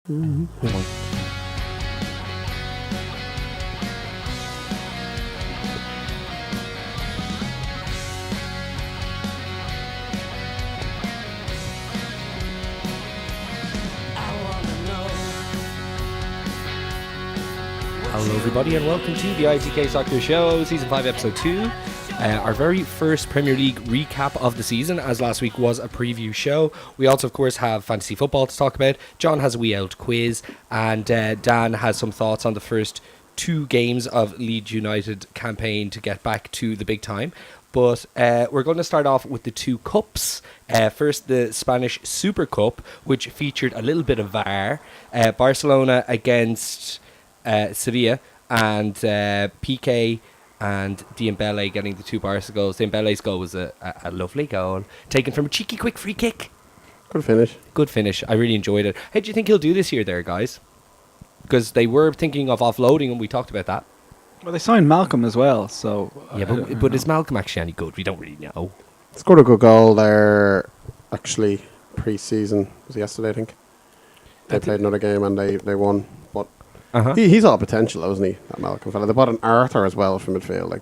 Hello everybody and welcome to the ITK Soccer Show, Season 5, Episode 2. Our very first Premier League recap of the season, as last week was a preview show. We also, of course, have fantasy football to talk about. John has a wee old quiz, and Dan has some thoughts on the first two games of Leeds United campaign to get back to the big time. But we're going to start off with the two cups. First, the Spanish Super Cup, which featured a little bit of VAR. Barcelona against Sevilla, and PK and Dembele getting the two Barca goals. Dembele's goal was a lovely goal, taken from a cheeky quick free kick. Good finish. Good finish. I really enjoyed it. How do you think he'll do this year there, guys? Because they were thinking of offloading him. We talked about that. Well, they signed Malcolm as well, so... Yeah, but is Malcolm actually any good? We don't really know. Scored a good goal there, actually, pre-season. It was yesterday, I think. They played another game and they won. But he's all potential, though, isn't he, that Malcolm fella? They bought an Arthur as well from midfield.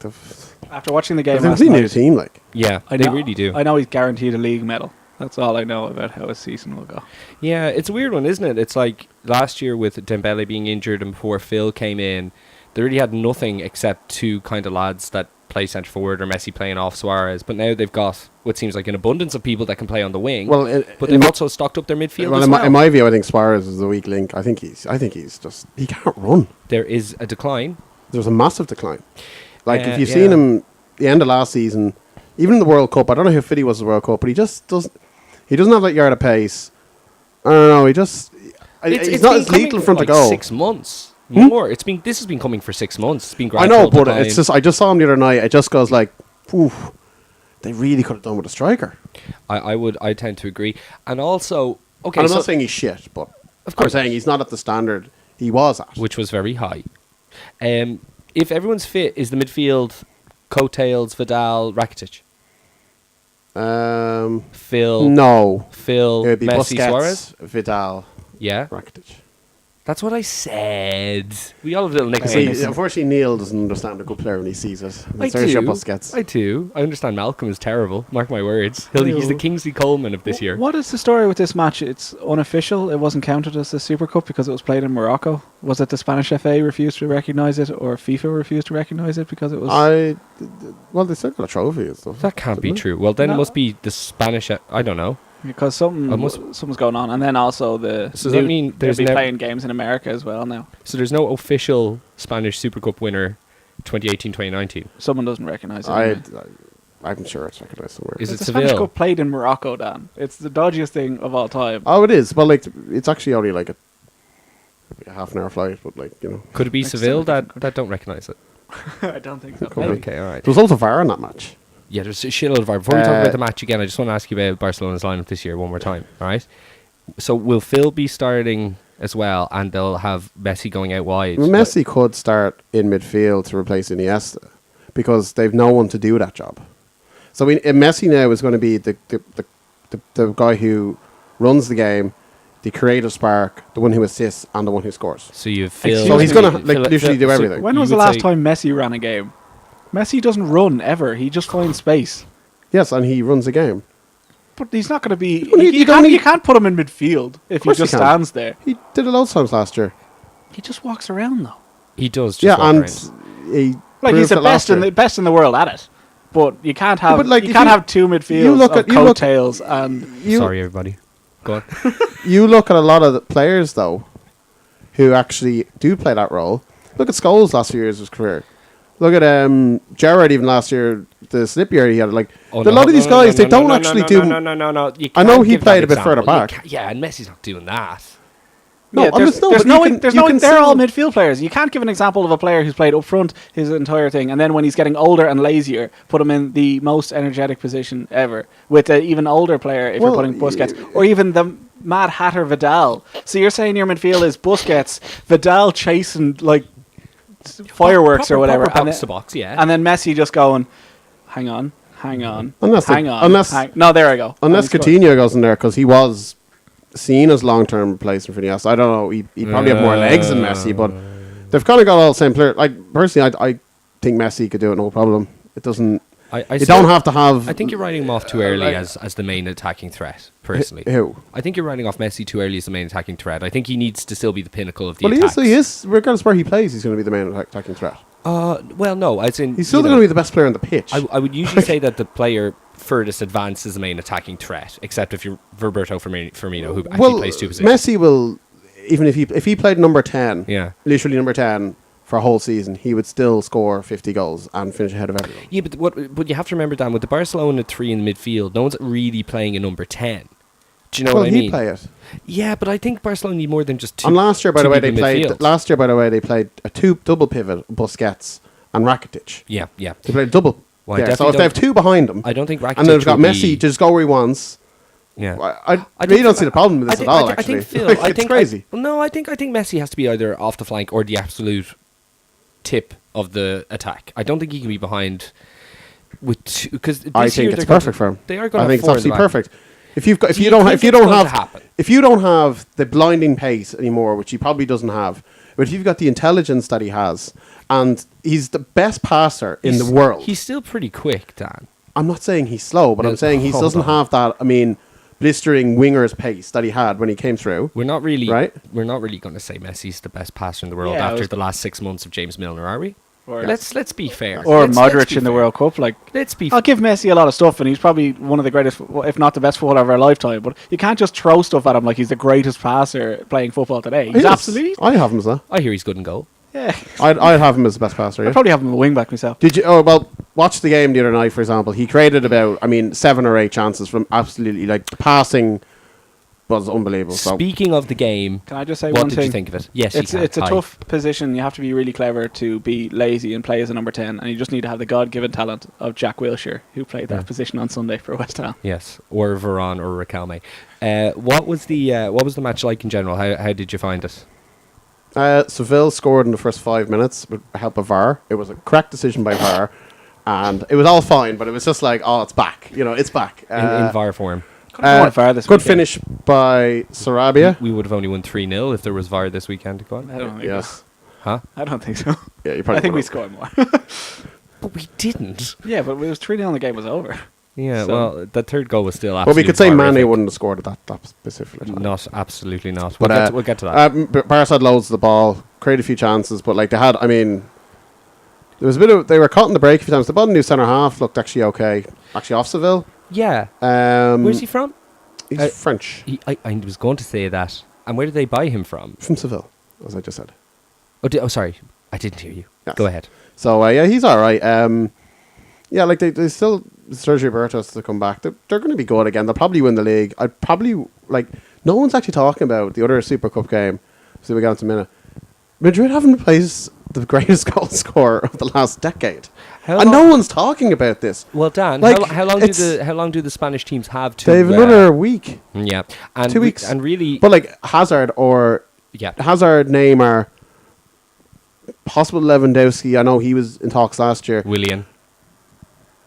After watching the game last night... They team, like. Yeah, they really do. I know he's guaranteed a league medal. That's all I know about how his season will go. Yeah, it's a weird one, isn't it? It's like last year with Dembele being injured and before Phil came in, they really had nothing except two kind of lads that play centre forward or Messi playing off Suarez. But now they've got what seems like an abundance of people that can play on the wing. Well, but they've also stocked up their midfield. Well, as well. In my view, I think Suarez is the weak link. I think he's just he can't run. There is a decline. There's a massive decline. Like if you've seen him the end of last season, even in the World Cup, I don't know how fit he was in the World Cup, but he just doesn't. He doesn't have that yard of pace. I don't know. He just he's not as lethal in front of goal. 6 months. More. This has been coming for 6 months. It's been gradual. I know, but it's just I just saw him the other night. It just goes like, oof, they really could have done with a striker. I tend to agree. And also, okay, and I'm not saying he's shit, but of course I'm saying he's not at the standard he was at, which was very high. If everyone's fit, is the midfield Coattails, Vidal, Rakitic? Phil, it'd be Messi, Busquets, Suarez, Vidal, Rakitic. That's what I said. We all have little nicknames. Unfortunately, Neil doesn't understand a good player when he sees it. I do. I understand Malcolm is terrible. Mark my words. He's the Kingsley Coleman of this year. What is the story with this match? It's unofficial. It wasn't counted as the Super Cup because it was played in Morocco. Was it the Spanish FA refused to recognise it, or FIFA refused to recognise it because it was? Well, they still got a trophy and stuff. That can't be true. Well, then it must be the Spanish. I don't know. Because something's going on, and then also they'll be playing games in America as well now. So there's no official Spanish Super Cup winner 2018-2019. Someone doesn't recognise it. I'm sure it's recognised somewhere. Is it the Spanish Cup played in Morocco, Dan? It's the dodgiest thing of all time. Oh, it is. Well, like it's actually only like a half an hour flight, but like could it be Seville that don't recognise it? I don't think so. Okay, all right. There was also VAR in that match. Yeah, there's a shitload of VAR. Before we talk about the match again, I just want to ask you about Barcelona's lineup this year one more time. All right. So will Phil be starting as well, and they'll have Messi going out wide? Well, Messi could start in midfield to replace Iniesta because they've no one to do that job. So Messi now is going to be the guy who runs the game, the creative spark, the one who assists, and the one who scores. So you Phil. So he's going to literally do everything. When was the last time Messi ran a game? Messi doesn't run ever. He just finds space. Yes, and he runs the game. But he's not going to be... You can't put him in midfield if he just stands there. He did it loads of times last year. He just walks around, though. He does just walk around. He's the best in the world at it. But you can't have have two midfields of Coattails and... Sorry, everybody. Go on. You look at a lot of the players, though, who actually do play that role. Look at Scholes last few years of his career. Look at Gerrard even last year, the slip year he had. Like a lot of these guys, they don't actually do. No. I know he played a bit further back. Yeah, and Messi's not doing that. No, they're all midfield players. You can't give an example of a player who's played up front his entire thing, and then when he's getting older and lazier, put him in the most energetic position ever with an even older player. If you're putting Busquets or even the Mad Hatter Vidal. So you're saying your midfield is Busquets, Vidal chasing like fireworks or whatever, box to box, and then Messi just going, hang on, no, there I go. Unless Coutinho goes in there because he was seen as long-term replacement for Iniesta. I don't know. He probably have more legs than Messi, but they've kind of got all the same player. Like personally, I think Messi could do it no problem. It doesn't. You don't have to have. I think you're writing him off too early as the main attacking threat. Personally, who? I think you're writing off Messi too early as the main attacking threat. I think he needs to still be the pinnacle of the Well, attacks. he is. Regardless where he plays, he's going to be the main attacking threat. Well, no, as in He's still going to be the best player on the pitch. I would usually say that the player furthest advanced is the main attacking threat, except if you're Roberto Firmino, who actually plays two positions. Messi will, even if he played number 10, literally number 10 for a whole season, he would still score 50 goals and finish ahead of everyone. Yeah, but you have to remember, Dan, with the Barcelona 3 in the midfield, no one's really playing a number 10. Do you know what I mean? He'd play it. Yeah, but I think Barcelona need more than just two. And last year, by the way, they midfield. played a double pivot, Busquets and Rakitic. Yeah. They played a double. Well, yeah, so if they have two behind them, I don't think Rakitic and they've got Messi to just go where he wants. Yeah, I really don't see the problem with this at all. Actually, I think Phil, it's crazy. I think Messi has to be either off the flank or the absolute tip of the attack. I don't think he can be behind with because I think it's perfect for him. They are going. I think it's absolutely perfect. If you don't have the blinding pace anymore, which he probably doesn't have, but if you've got the intelligence that he has, and he's the best passer in the world, he's still pretty quick, Dan. I'm not saying he's slow, but I'm saying he doesn't have that. I mean, blistering winger's pace that he had when he came through. We're not really going to say Messi's the best passer in the world after the last 6 months of James Milner, are we? Let's be fair. Or Modric in the World Cup. I'll give Messi a lot of stuff, and he's probably one of the greatest, if not the best footballer of our lifetime. But you can't just throw stuff at him like he's the greatest passer playing football today. He's absolutely. I have him as that. I hear he's good in goal. Yeah, I'd have him as the best passer. I'd probably have him a wing back myself. Did you? Oh well, watch the game the other night. For example, he created about 7 or 8 chances from absolutely passing. Was unbelievable. Speaking of the game, can I just say what one did thing? You think of it? Yes, it's a tough position. You have to be really clever to be lazy and play as a number 10, and you just need to have the God-given talent of Jack Wilshere, who played that position on Sunday for West Ham. Yes, or Varane or Riquelme. What was the match like in general? How did you find it? Seville scored in the first 5 minutes with the help of VAR. It was a correct decision by VAR, and it was all fine. But it was just like, it's back. It's back in VAR form. Good finish by Sarabia. We would have only won 3-0 if there was VAR this weekend. Go on. I don't think yes. Huh? I don't think so. Yeah, you probably. I think we scored more. But we didn't. Yeah, but it was 3-0 and the game was over. Yeah, well, the third goal was still absolutely. Well, we could say Mane wouldn't have scored at that specific time. Not, absolutely not. But we'll get to that. Barca had loads of the ball, created a few chances, but they had. There was a bit of. They were caught in the break a few times. The bottom new centre half looked actually okay. Actually, off Seville. Yeah. Where's he from? He's French. I was going to say that. And where did they buy him from? From Seville, as I just said. Oh, sorry. I didn't hear you. Yes. Go ahead. So, he's all right. They still Sergio Bertos to come back. They're going to be good again. They'll probably win the league. I'd probably, no one's actually talking about the other Super Cup game. So we got into a minute. Madrid haven't replaced the greatest goal scorer of the last decade. No one's talking about this. Well, Dan, how long do the Spanish teams have to? They have another week. Yeah, and 2 weeks, and really, but Hazard or Hazard, Neymar, possible Lewandowski. I know he was in talks last year. Willian,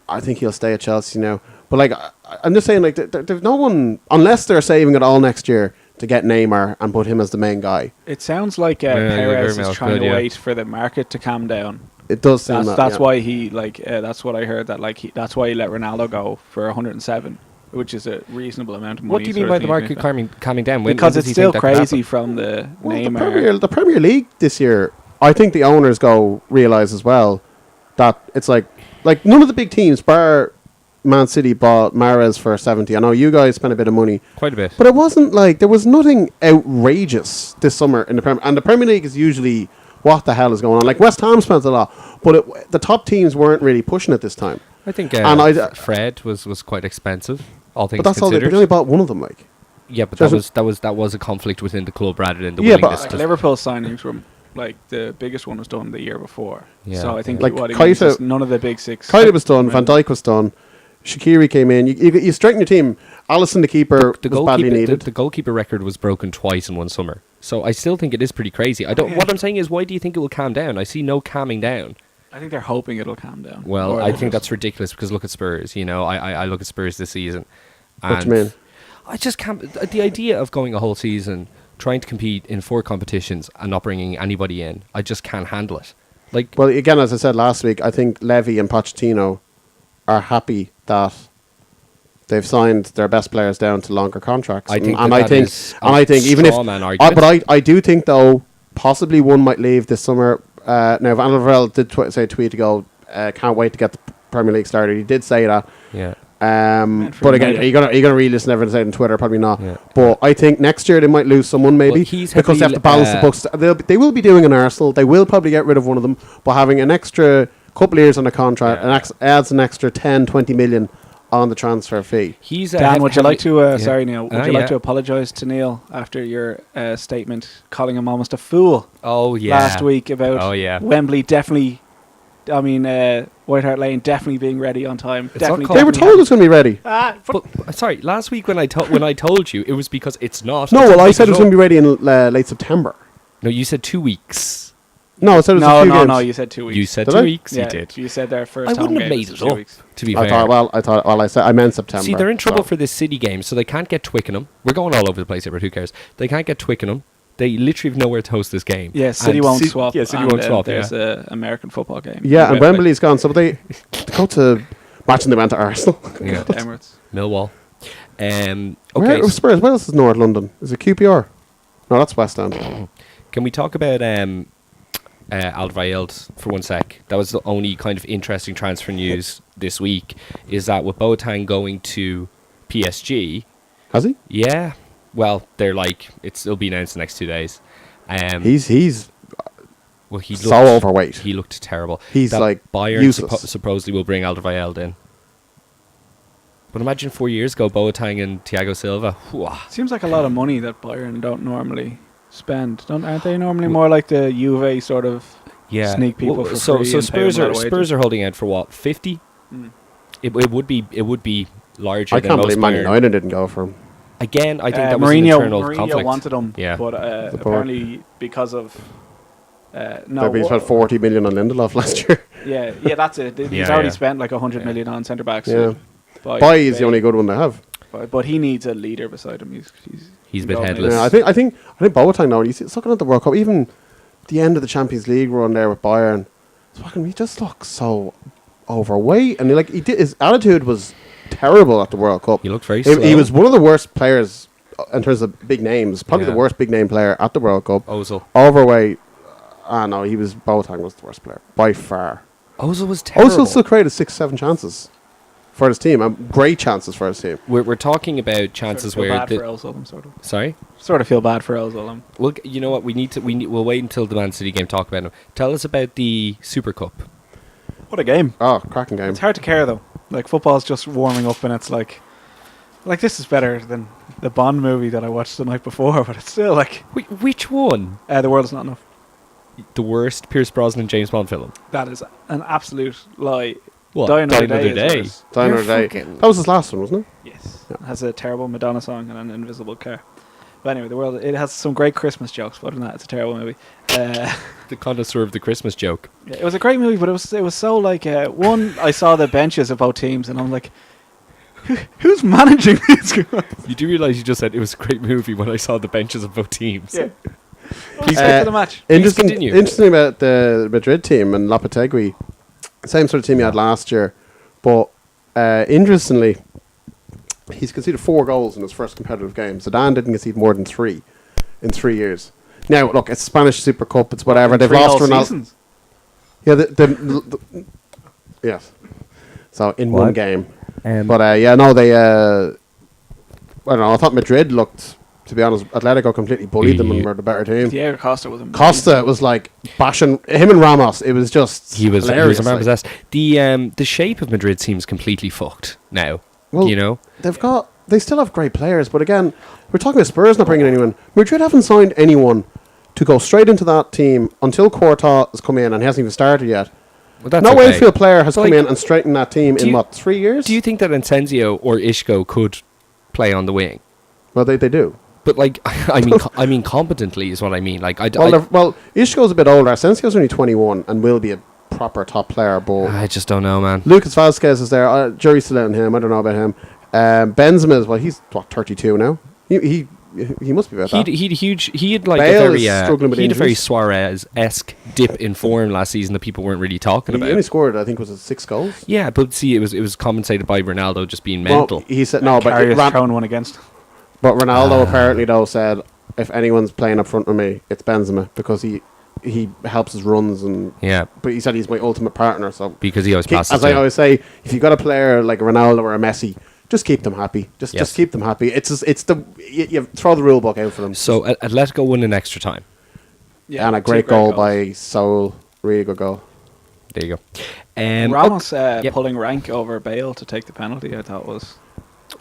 I think he'll stay at Chelsea now. But I'm just saying, there's no one unless they're saving it all next year to get Neymar and put him as the main guy. It sounds like Perez is trying to wait for the market to calm down. It does seem that's why he that's what I heard that's why he let Ronaldo go for 107, which is a reasonable amount of money. What do you mean by the market calming down? Because it's still crazy from the Neymar. The Premier League this year. I think the owners realize as well that it's like none of the big teams, bar Man City, bought Mahrez for 70. I know you guys spent a bit of money, quite a bit, but it wasn't there was nothing outrageous this summer in the Premier. And the Premier League is usually. What the hell is going on? West Ham spent a lot, but the top teams weren't really pushing it this time. I think Fred was quite expensive. All things but that's considered. They only bought one of them. Yeah, but that was a conflict within the club rather than the willingness. But Liverpool signings were the biggest one was done the year before. Yeah, so I think what he means is none of the big six. Keita was done. Van Dijk was done. Shaqiri came in. You straighten your team. Alisson, the keeper, was badly needed. The goalkeeper record was broken twice in one summer. So I still think it is pretty crazy. What I'm saying is, why do you think it will calm down? I see no calming down. I think they're hoping it'll calm down. Well, I think that's ridiculous because look at Spurs. I look at Spurs this season. What do you mean? I just can't. The idea of going a whole season trying to compete in 4 competitions and not bringing anybody in, I just can't handle it. Like, well, again, as I said last week, I think Levy and Pochettino are happy that they've signed their best players down to longer contracts. I think I do think though possibly one might leave this summer. Now, Van Alvarel did say a tweet ago, can't wait to get the Premier League started. He did say that. Yeah. But again, are you gonna really listen to everything said on Twitter? Probably not. Yeah. But I think next year they might lose someone maybe because they have to balance the books. They will be doing an Arsenal. They will probably get rid of one of them. But having an extra couple of years on a contract adds an extra 10, 20 million on the transfer fee. Dan, would you like to? Sorry, Neil. Would you like to apologise to Neil after your statement, calling him almost a fool? Oh yeah. Last week about Wembley definitely. I mean, White Hart Lane definitely being ready on time. They were told it was going to be ready. But sorry, last week when I told you, it was because it's not. No, well, I said it was going to be ready in late September. No, you said 2 weeks. No, I said it was a few games. No, you said 2 weeks. You said 2 weeks. Yeah, you did. You said their first. I home wouldn't have game made was it 2 up. weeks. To be fair, I meant September. See, they're in trouble for this City game, so they can't get Twickenham. We're going all over the place here, but who cares? They can't get Twickenham. They literally have nowhere to host this game. Yeah, City won't swap. Yeah, City won't swap. There's an American football game. Yeah, and Wembley's gone. So they go to matching they went to Arsenal. Yeah, Emirates, Millwall. Okay, where Spurs? Where else is North London? Is it QPR? No, that's West End. Can we talk about Alderweireld for 1 sec? That was the only kind of interesting transfer news this week. Is that with Boateng going to PSG? Has he? Yeah. Well, they're like it'll be announced the next 2 days. He's well, he so overweight. He looked terrible. He's that like Bayern useless. supposedly will bring Alderweireld in. But imagine 4 years ago, Boateng and Thiago Silva. Seems like a lot of money that Bayern don't normally spend. Aren't they normally more like the Juve sort of sneak people for so free? Spurs are holding out for what, 50? It would be larger. I than can't most believe Man Bayern. United didn't go for him. Again, I think that was an internal conflict. Mourinho wanted him, yeah. but apparently because of He spent 40 million on Lindelof last year. Yeah, that's it. He's already spent like 100 million on centre backs. Yeah, Bailly is the only good one they have. But he needs a leader beside him. He's a bit headless. Yeah, I think Boateng now. You see, looking at the World Cup, even the end of the Champions League run there with Bayern, he just looks so overweight, and his attitude was terrible at the World Cup. He looked very slow. He was one of the worst players in terms of big names. Probably the worst big name player at the World Cup. Ozil. Overweight. No, Boateng was the worst player by far. Ozil was terrible. Ozil still created 6-7 chances for his team. Great chances for his team. We're talking about chances sort of where bad for Ozil, I'm sort of. Sorry? Sort of feel bad for Ozil. Well, you know what? We'll wait until the Man City game to talk about him. Tell us about the Super Cup. What a game. Oh, cracking game. It's hard to care though. Like football's just warming up, and it's like this is better than the Bond movie that I watched the night before, but it's still like which one? The World Is Not Enough. The worst Pierce Brosnan James Bond film. That is an absolute lie. What? Die Another Day. Die Another Day. That was his last one, wasn't it? Yes. Yeah. It has a terrible Madonna song and an invisible car. But anyway, it has some great Christmas jokes, but other than that, it's a terrible movie. The connoisseur of the Christmas joke. Yeah, it was a great movie, but it was so like one. I saw the benches of both teams, and I'm like, who's managing these guys? You do realize you just said it was a great movie when I saw the benches of both teams. Yeah. Please get to the match. Interesting about the Madrid team and Lopetegui, same sort of team he had last year, but interestingly, he's conceded 4 goals in his first competitive game. Zidane didn't concede more than 3 in 3 years. Now, look, it's Spanish Super Cup, it's whatever. They've lost Ronaldo. Yeah, yes. So in one game, but they. I don't know. I thought Madrid looked. To be honest, Atletico completely bullied them and were the better team. Diego Costa was amazing. Costa was like bashing him and Ramos. It was just he was a man possessed. The shape of Madrid seems completely fucked now. Well, you know, they still have great players, but again, we're talking about Spurs not bringing anyone. Madrid haven't signed anyone to go straight into that team until Courtois has come in and he hasn't even started yet. Well, no Wakefield player has come in and straightened that team in 3 years? Do you think that Incenzio or Isco could play on the wing? Well, they do. But like, I mean, competently is what I mean. Like, Isco's a bit older. Asensio's only 21 and will be a proper top player. But I just don't know, man. Lucas Vazquez is there. Jury's still out on him. I don't know about him. Benzema as well. He's 32 now. He must be about that. He had like Bale a very is struggling with he had a very injuries. Suarez-esque dip in form last season that people weren't really talking He about. only scored, I think, was it 6 goals? Yeah, but see, it was compensated by Ronaldo just being mental. Well, he said no, but Karius thrown one against. But Ronaldo apparently though said, if anyone's playing up front with me, it's Benzema because he helps his runs and But he said he's my ultimate partner. So because he always passes. As I always say, if you got a player like Ronaldo or a Messi, just keep them happy. Just keep them happy. You throw the rule book out for them. So Atletico won in extra time. Yeah, and a great goal by Saul. Really good goal. There you go. Ramos pulling rank over Bale to take the penalty, I thought was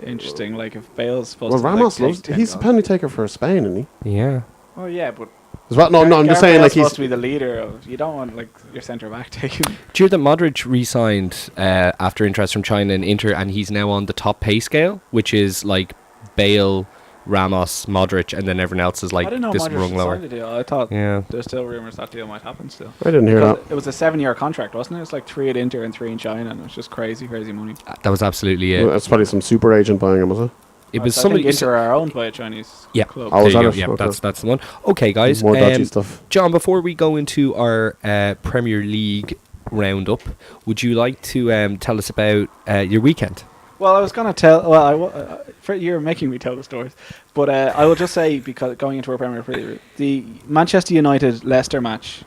interesting. Like if Bale's supposed to Ramos take loves. 10 He's a goals. penalty taker for Spain, isn't he? Yeah. Oh yeah, but No, I'm just saying, like, he's supposed to be the leader of. You don't want like your centre back taking. Do you hear that Modric re-signed after interest from China and Inter, and he's now on the top pay scale, which is like Bale, Ramos, Modric, and then everyone else is like I didn't know this Modric rung signed lower. the deal. I thought there's still rumours that deal might happen still. I didn't hear that. It was a 7-year contract, wasn't it? It's like 3 at Inter and 3 in China, and it was just crazy money. That was absolutely it. Well, that's probably some super agent buying him, was it? It was I somebody. think Inter are owned by a Chinese club. Oh, There was you that go. it? Yeah, Okay. that's the one. Okay, guys. More dodgy stuff. John, before we go into our Premier League roundup, would you like to tell us about your weekend? Well, I was going to tell. Well, you're making me tell the stories, but I will just say, because going into our Premier League, the Manchester United Leicester match.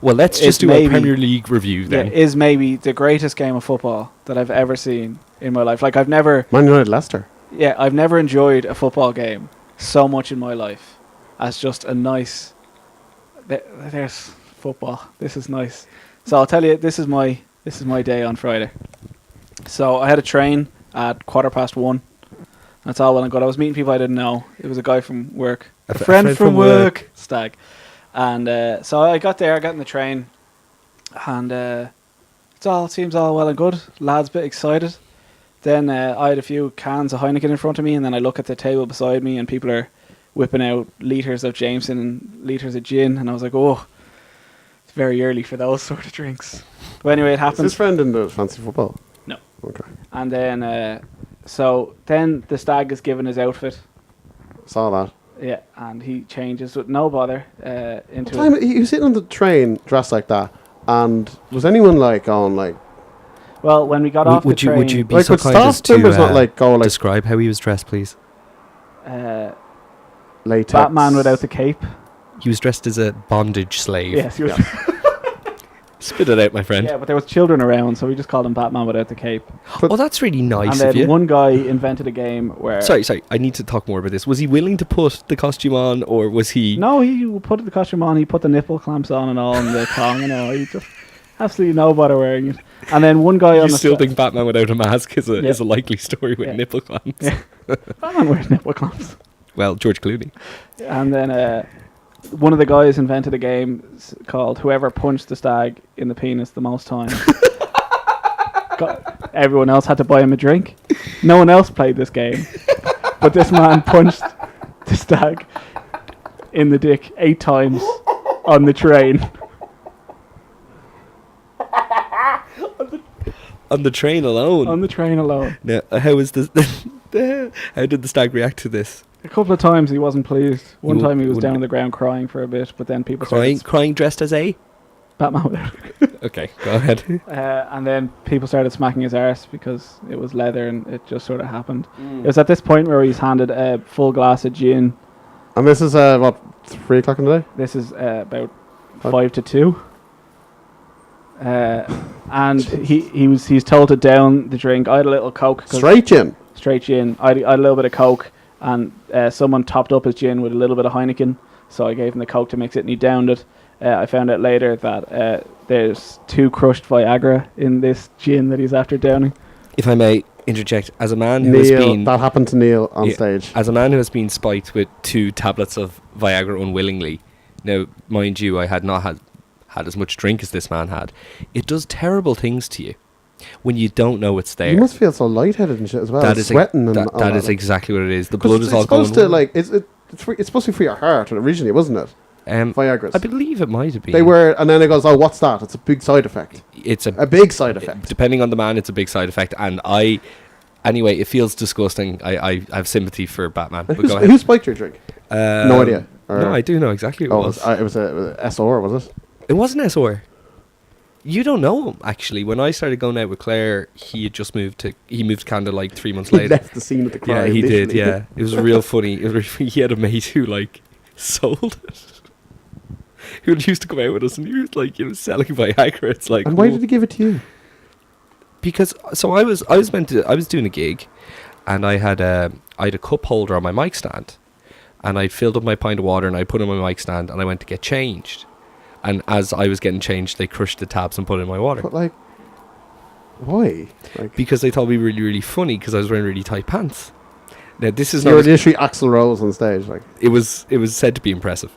Well, let's just do a Premier League review then. Yeah, is maybe the greatest game of football that I've ever seen in my life. Like I've never. Man United Leicester. Yeah, I've never enjoyed a football game so much in my life as just a nice. There's football. This is nice. So I'll tell you, this is my day on Friday. So I had a train at 1:15. That's all well and good. I was meeting people I didn't know. It was a guy from work, a friend from work, Stag, and so I got there. I got in the train, and it seems all well and good. Lads, a bit excited. Then I had a few cans of Heineken in front of me, and then I look at the table beside me, and people are whipping out litres of Jameson and litres of gin, and I was like, oh, it's very early for those sort of drinks. But anyway, it happened. Is his friend in the fancy football? No. Okay. And then, so then the Stag is given his outfit. Saw that. Yeah, and he changes with no bother into He was sitting on the train dressed like that, and was anyone like on like? Well, when we got off the train, would you be like, so would kind staff as to members not like go like describe how he was dressed, please? latex? Batman without the cape. He was dressed as a bondage slave. Yes, he was. Spit it out, my friend. Yeah, but there was children around, so we just called him Batman without the cape. Oh, that's really nice And of then you. one guy invented a game where... Sorry, I need to talk more about this. Was he willing to put the costume on, or was he... No, he put the costume on, he put the nipple clamps on and all, and the tongue and all. He just... Absolutely no bother wearing it. And then one guy on You the... still think Batman without a mask is a likely story with nipple clamps? Yeah. Batman wears nipple clamps. Well, George Clooney. And then one of the guys invented a game called Whoever Punched the Stag in the Penis the Most Times. Everyone else had to buy him a drink. No one else played this game. But this man punched the stag in the dick 8 times on the train. On the train alone? On the train alone. Now, how was this... how did the stag react to this? A couple of times he wasn't pleased. One time he was down on the ground crying for a bit, but then people started... Crying dressed as a... Batman. Okay, go ahead. And then people started smacking his arse because it was leather and it just sort of happened. It was at this point where he's handed a full glass of gin. And this is 3 o'clock in the day? This is about 5 to 2. And he's told to down the drink. I had a little Coke. Straight gin? Straight gin. I had a little bit of Coke, and someone topped up his gin with a little bit of Heineken, so I gave him the Coke to mix it, and he downed it. I found out later that there's 2 crushed Viagra in this gin that he's after downing. If I may interject, as a man who has been... That happened to Neil on stage. As a man who has been spiked with 2 tablets of Viagra unwillingly, now, mind you, I had not had as much drink as this man had. It does terrible things to you when you don't know it's there. You must feel so lightheaded and shit as well. That is sweating that is exactly what it is. The blood is all going... It's supposed to be for your heart originally, wasn't it? Viagra's. I believe it might have been. They were, and then it goes, oh, what's that? It's a big side effect. It's a big side effect. Depending on the man, it's a big side effect. And I Anyway, it feels disgusting. I have sympathy for Batman. But go ahead. Who spiked your drink? No idea. No, I do know exactly who it was. It was a SR, was it? It wasn't SR. You don't know him, actually. When I started going out with Claire, he had just moved to Canada like 3 months He later. left the scene of the crime. Yeah, he did. literally. Yeah, it was real funny. He had a mate who like sold it. Who used to come out with us, and he was like, selling Viagra. It's like, And why did he give it to you? because I was doing a gig, and I had a cup holder on my mic stand, and I'd filled up my pint of water and I put it on my mic stand, and I went to get changed, and as I was getting changed, they crushed the tabs and put it in my water. But like, why? Like, Because they thought we were really, really funny because I was wearing really tight pants. Now this is you were not. literally Axl Rose on stage, like. It was said to be impressive.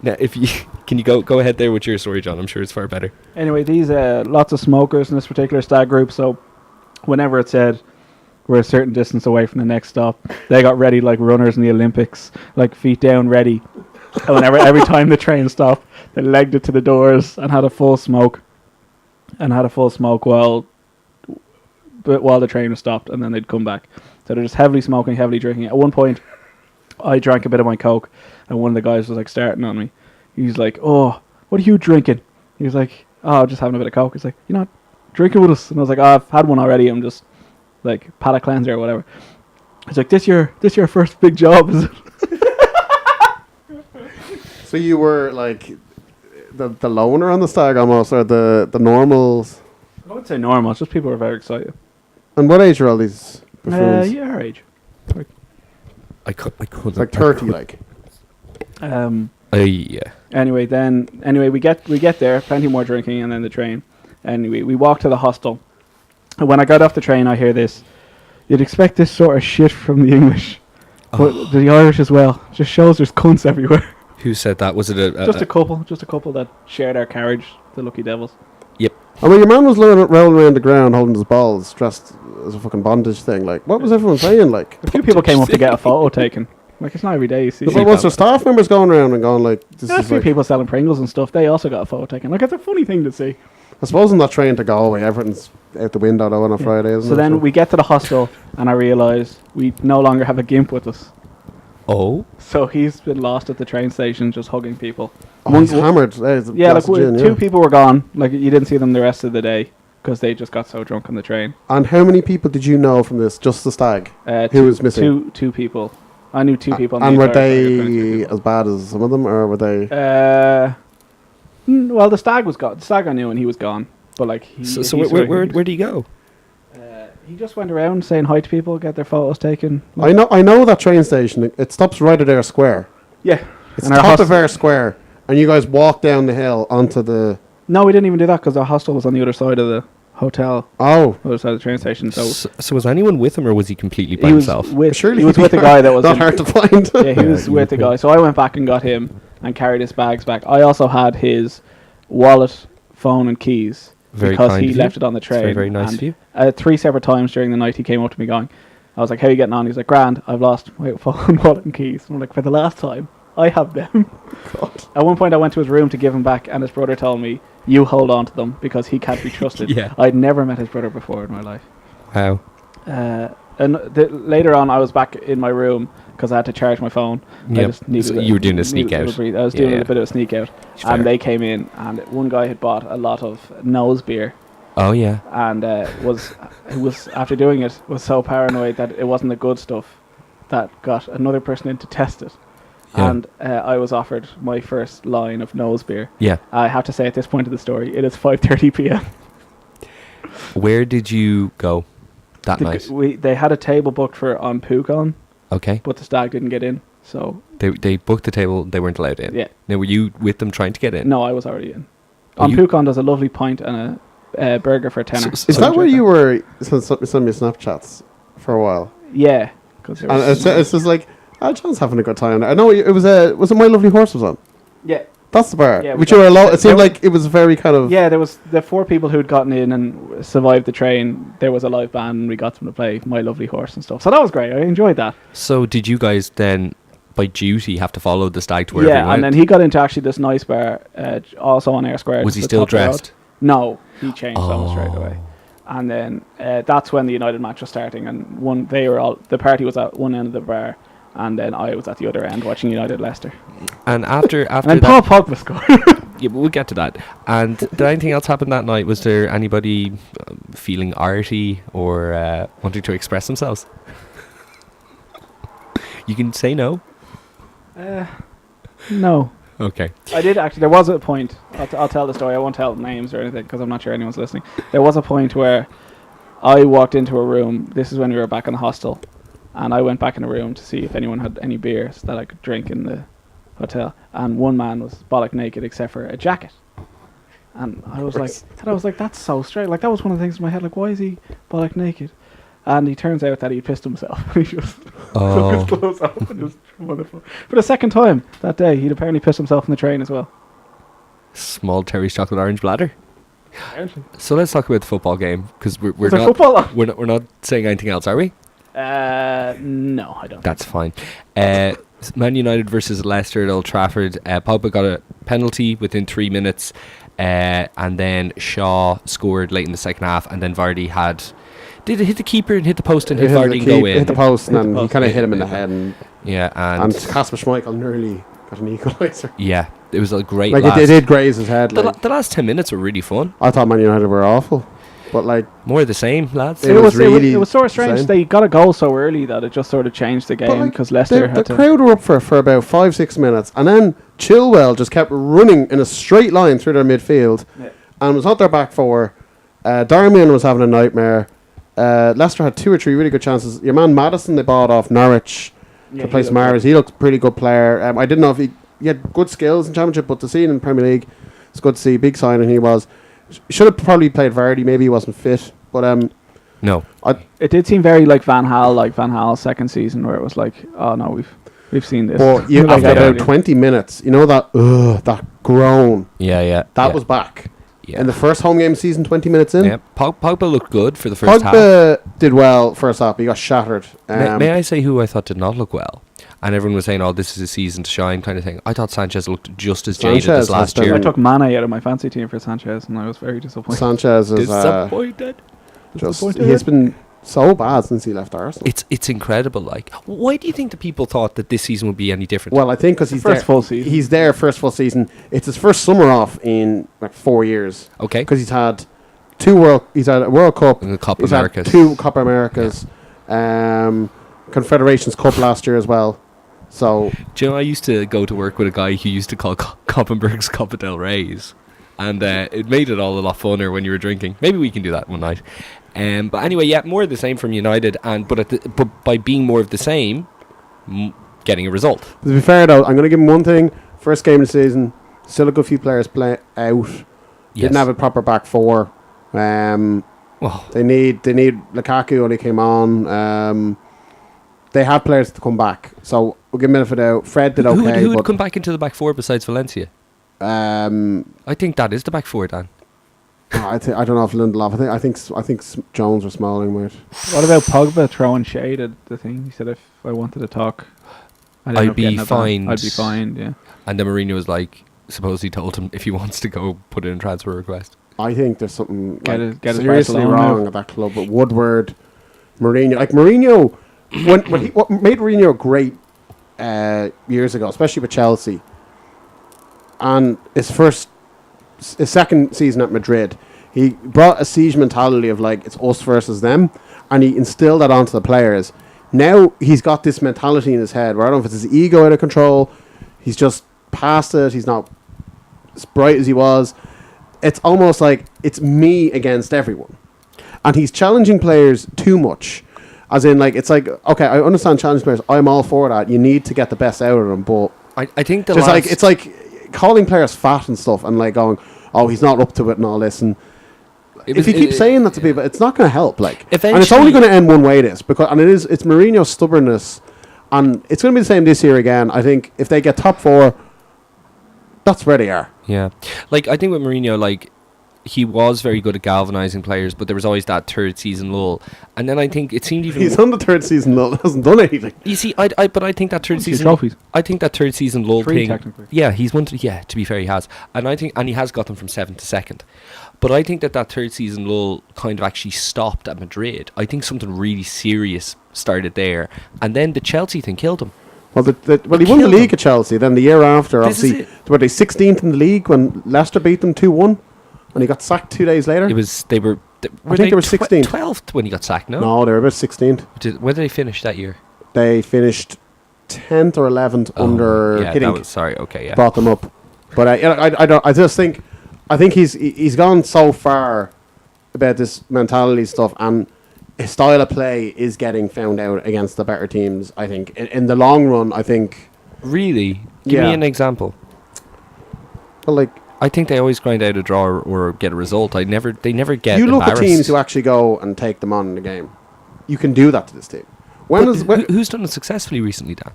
Now, if you can you go ahead there with your story, John. I'm sure it's far better. Anyway, these lots of smokers in this particular stag group. So whenever it said we're a certain distance away from the next stop, they got ready like runners in the Olympics, like feet down, ready. And whenever every time the train stopped, they legged it to the doors and had a full smoke, while the train was stopped, and then they'd come back. So they're just heavily smoking, heavily drinking. At one point, I drank a bit of my Coke, and one of the guys was like starting on me. He's like, "Oh, what are you drinking?" He was like, "Oh, just having a bit of Coke." He's like, "You're not drinking with us?" And I was like, "Oh, I've had one already. I'm just like palate cleanser or whatever." He's like, "This your first big job, is it?" So you were like the loner on the stag almost, or the normals. I would say normal. It's just people were very excited. And what age are all these buffoons? Yeah, our age. I couldn't. It's like 30, like. Yeah. Anyway, we get there, plenty more drinking, and then the train. Anyway, we walk to the hostel. And when I got off the train, I hear this. You'd expect this sort of shit from the English, but the Irish as well. Just shows there's cunts everywhere. Who said that? Was it Just a couple that shared our carriage, the Lucky Devils. Yep. I mean, your man was rolling around the ground holding his balls, dressed as a fucking bondage thing. Like, what was everyone saying? Like, A few people came up to get a photo taken. Like, it's not every day you see. but was there staff members going around and going like, "This There's a is few like." people selling Pringles and stuff. They also got a photo taken. Like, it's a funny thing to see. I suppose I'm not trained to go away. Everything's out the window though on a Friday, isn't So it? then we get to the hostel, and I realise we no longer have a gimp with us. Oh. So he's been lost at the train station, just hugging people. Oh, he's hammered. There's a Yeah, glass like of gin, two people were gone. Like, you didn't see them the rest of the day because they just got so drunk on the train. And how many people did you know from this? Just the stag. Who was missing? Two people. I knew two people. And were they as bad as some of them, or were they? Well, the stag was gone. The stag I knew, and he was gone. But like, So where did he go? he just went around saying hi to people, get their photos taken. I know that train station. It stops right at Ayr Square. Yeah, It's and our top of Ayr Square, and you guys walk down the hill onto the. No, we didn't even do that because our hostel was on the other side of the hotel, Oh, other side of the train station. So was anyone with him, or was he completely by he was himself? with surely he was with a guy that was not hard to find. Yeah, he was with the guy. So I went back and got him and carried his bags back. I also had his wallet, phone, and keys Very because kind he of left you. it on the train. Very, very nice And, of you. 3 separate times during the night, he came up to me going, I was like, "How are you getting on?" He's like, "Grand, I've lost my phone, wallet, and keys." And I'm like, "For the last time, I have them." God. At one point, I went to his room to give him back, and his brother told me, "You hold on to them because he can't be trusted." Yeah. I'd never met his brother before in my life. Wow. And later on, I was back in my room because I had to charge my phone. I Yep. just needed So you were doing a sneak needed little out. breathe. I was Yeah, doing yeah. a bit of a sneak out, Fair. and they came in, and one guy had bought a lot of nose beer, Oh yeah. and was after doing it was so paranoid that it wasn't the good stuff that got another person in to test it. Yeah. And I was offered my first line of nose beer. Yeah. I have to say at this point of the story, it is 5:30 p.m. Where did you go that night? They had a table booked for on Pukon, Okay. but the stag didn't get in. So They booked the table. They weren't allowed in. yeah, Now were you with them trying to get in? no, I was already in. Oh, On you- Pukon, there's a lovely pint and a burger for a tenner. Is that where you were sending me Snapchats for a while? Yeah, because And it's just like, John's having a good time. I know it was it My Lovely Horse was on. yeah. That's the bar. Yeah, Which we you were got- alone. It seemed there like it was very kind of. Yeah, there was the 4 people who'd gotten in and survived the train. There was a live band, and we got them to play My Lovely Horse and stuff. So that was great. I enjoyed that. So did you guys then, by duty, have to follow the stag to wherever he Yeah, went? and then he got into actually this nice bar, also on Ayr Square. Was he just still top of the road. dressed? No, he changed almost straight away. And then that's when the United match was starting, and the party was at one end of the bar, and then I was at the other end watching United Leicester. And after and that, Paul Pogba scored. yeah, but we'll get to that. And did anything else happen that night? Was there anybody feeling arty or wanting to express themselves? You can say no. No. Okay. I did actually. There was a point. I'll tell the story. I won't tell names or anything because I'm not sure anyone's listening. There was a point where I walked into a room. This is when we were back in the hostel, and I went back in the room to see if anyone had any beers that I could drink in the hotel. And one man was bollock naked except for a jacket. And I was like, that's so strange. Like that was one of the things in my head. Like, why is he bollock naked? And he turns out that he pissed himself. He just took his clothes off. And it was wonderful. For the second time that day, he'd apparently pissed himself in the train as well. Small Terry's chocolate orange bladder. Apparently. So let's talk about the football game because we're not saying anything else, are we? No, I don't. That's fine. Man United versus Leicester at Old Trafford. Pogba got a penalty within 3 minutes, and then Shaw scored late in the second half, and then Vardy did it hit the keeper and hit the post and hit Vardy and go in? Hit the post and then he kind of hit him in the head. And Kasper Schmeichel nearly got an equaliser. Yeah, it was a great. Like it did graze his head. The last 10 minutes were really fun. I thought Man United were awful, but like more of the same, lads. It was sort of strange. They got a goal so early that it just sort of changed the game because Leicester the crowd were up for about 5-6 minutes, and then Chilwell just kept running in a straight line through their midfield, and was out their back four. Darmian was having a nightmare. Leicester had 2 or 3 really good chances. Your man Maddison they bought off Norwich to play Mahrez. He looked a pretty good player. I didn't know if he had good skills in Championship, but to see him in Premier League, it's good to see. Big signing he was. Should have probably played Vardy. Maybe he wasn't fit, but no. It did seem very like Van Gaal's second season, where it was like, oh no, we've seen this. Well, after about 20 minutes, you know that groan. That was back. Yeah. In the first home game season, 20 minutes in. Yeah, Pogba looked good for the first half. Pogba did well first half. He got shattered. May I say who I thought did not look well? And everyone was saying, "Oh, this is a season to shine," kind of thing. I thought Sanchez looked just as jaded as last year. I took Mane out of my fancy team for Sanchez, and I was very disappointed. Sanchez is disappointed. He's been so bad since he left Arsenal. It's incredible. Like, why do you think the people thought that this season would be any different? Well, I think because he's first full season. He's there first full season. It's his first summer off in like 4 years. Okay. Because he's had he's had a World Cup, and the Copa he's Americas, had 2 Copa Americas, Confederations Cup last year as well. So, do you know, I used to go to work with a guy who used to call Koppenberg's Copa del Rey's, and it made it all a lot funner when you were drinking. Maybe we can do that one night. But anyway, yeah, more of the same from United, but by being more of the same, getting a result. To be fair though, I'm going to give him one thing. First game of the season, still a good few players play out. Yes. Didn't have a proper back four. They need Lukaku only came on. They have players to come back, so we'll give him a benefit out. Fred did okay. Who would come back into the back four besides Valencia? I think that is the back four, Dan. I don't know if Lindelof. I think Jones or Smalling might. What about Pogba throwing shade at the thing? He said if I wanted to talk, I'd be fined. I'd be fined. Yeah. And then Mourinho was like, suppose he told him if he wants to go put in a transfer request. I think there's something get seriously wrong at that club. But Woodward, Mourinho, what made Mourinho great years ago, especially with Chelsea, and his second season at Madrid, he brought a siege mentality of like it's us versus them, and he instilled that onto the players. Now he's got this mentality in his head where I don't know if it's his ego out of control, he's just past it, he's not as bright as he was. It's almost like it's me against everyone, and he's challenging players too much. As in, like, it's like, okay, I understand challenging players, I'm all for that, you need to get the best out of them, but I think it's like calling players fat and stuff and like going, oh, he's not up to it and all this, and if you keep saying that to people, it's not going to help. Like, and it's only going to end one way. It's Mourinho's stubbornness, and it's going to be the same this year again. I think if they get top four, that's where they are. Yeah, like I think with Mourinho, like he was very good at galvanizing players, but there was always that third season lull. And then I think it seemed even he's on the third season lull, hasn't done anything. You see, but I think that third season trophies. I think that third season lull 3 thing. technically. Yeah, he's won. To be fair, he has, and I think, and he has got them from 7th to 2nd. But I think that third season lull kind of actually stopped at Madrid. I think something really serious started there, and then the Chelsea thing killed him. Well, he won the league at Chelsea. Then the year after, obviously, were they 16th in the league when Leicester beat them 2-1, and he got sacked 2 days later. It was they were. I think they were 16th. 12th when he got sacked. No, they were about 16th. Where did they finish that year? They finished 10th or 11th under Hiddink. Sorry, okay, yeah. Brought them up, but I just think he's gone so far about this mentality stuff, and his style of play is getting found out against the better teams. I think in the long run, I think. Really, give me an example. Well, like, I think they always grind out a draw or get a result. They never get. You look at teams who actually go and take them on in the game. You can do that to this team. Who's done it successfully recently, Dan?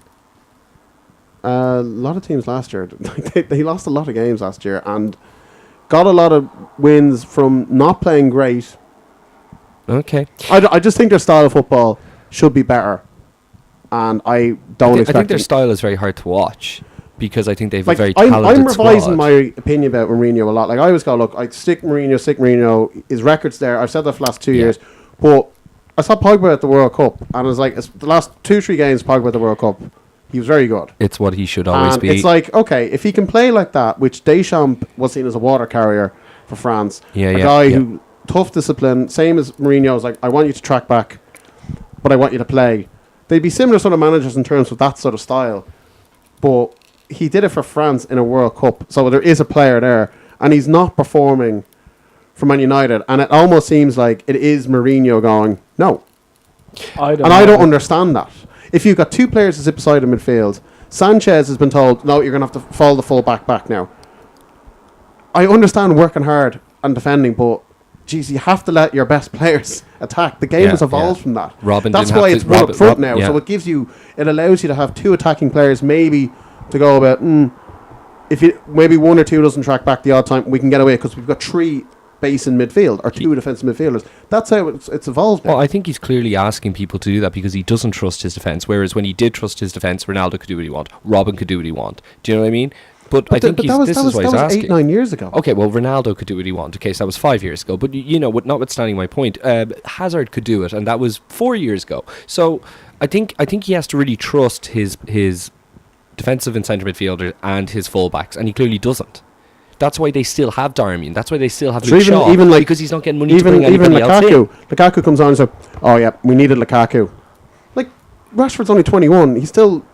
A lot of teams last year. They lost a lot of games last year and got a lot of wins from not playing great. Okay. I just think their style of football should be better, and I think their style is very hard to watch because I think they've a very talented I'm revising squad. my opinion about Mourinho a lot. Like, I always go, look, I stick Mourinho. His record's there. I've said that for the last 2 years, but I saw Pogba at the World Cup, and it was like the last 2-3 games Pogba at the World Cup, he was very good. It's what he should always be. It's like, okay, if he can play like that, which Deschamps was seen as a water carrier for France, a guy who tough discipline, same as Mourinho, was like, I want you to track back, but I want you to play. They'd be similar sort of managers in terms of that sort of style, but he did it for France in a World Cup, so there is a player there, and he's not performing for Man United, and it almost seems like it is Mourinho going, no. I don't understand that. If you've got 2 players to sit beside in midfield, Sanchez has been told, no, you're going to have to fall the full back now. I understand working hard and defending, but geez, you have to let your best players attack. The game has evolved from that. That's why it's one up front now. So it allows you to have 2 attacking players, maybe to go about. If maybe 1 or 2 doesn't track back the odd time, we can get away because we've got 3 base in midfield or 2 defensive midfielders. That's how it's evolved now. Well, I think he's clearly asking people to do that because he doesn't trust his defense. Whereas when he did trust his defense, Ronaldo could do what he want, Robin could do what he want. Do you know what I mean? But I think this is what he's asking. 8-9 years ago. Okay, well, Ronaldo could do what he wanted. Okay, so that was 5 years ago. But, notwithstanding my point, Hazard could do it, and that was 4 years ago. So I think he has to really trust his defensive and centre midfielders and his fullbacks, and he clearly doesn't. That's why they still have Darmian. That's why they still have Luke Shaw. Because he's not getting money to bring anybody else in. Lukaku comes on and says, oh yeah, we needed Lukaku. Like, Rashford's only 21. He's still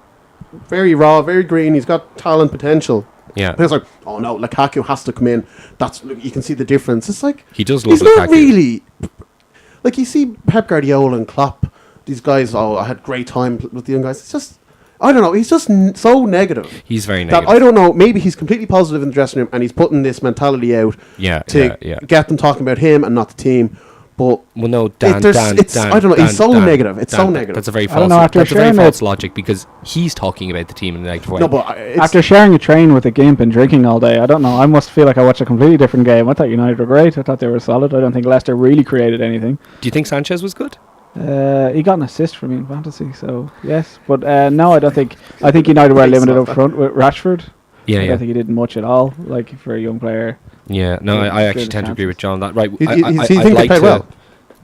very raw, very green. He's got talent potential. Yeah. It's like, oh no, Lukaku has to come in. You can see the difference. It's like, he does love Lukaku. He's not really, like, you see Pep Guardiola and Klopp, these guys, I had great time with the young guys. It's just, I don't know, he's just so negative. He's very negative. I don't know, maybe he's completely positive in the dressing room and he's putting this mentality out to get them talking about him and not the team. But Dan, I don't know. He's so negative. It's so negative. That's a very false. That's a very false logic because he's talking about the team in a negative way. No, but after sharing a train with a gimp and drinking all day, I don't know. I must feel like I watched a completely different game. I thought United were great. I thought they were solid. I don't think Leicester really created anything. Do you think Sanchez was good? He got an assist for me in fantasy, so yes. But no, I don't think. I think United were limited up front with Rashford. I don't think he did much at all, like for a young player. Yeah, no, I actually tend to agree with John. That right. You think they played well?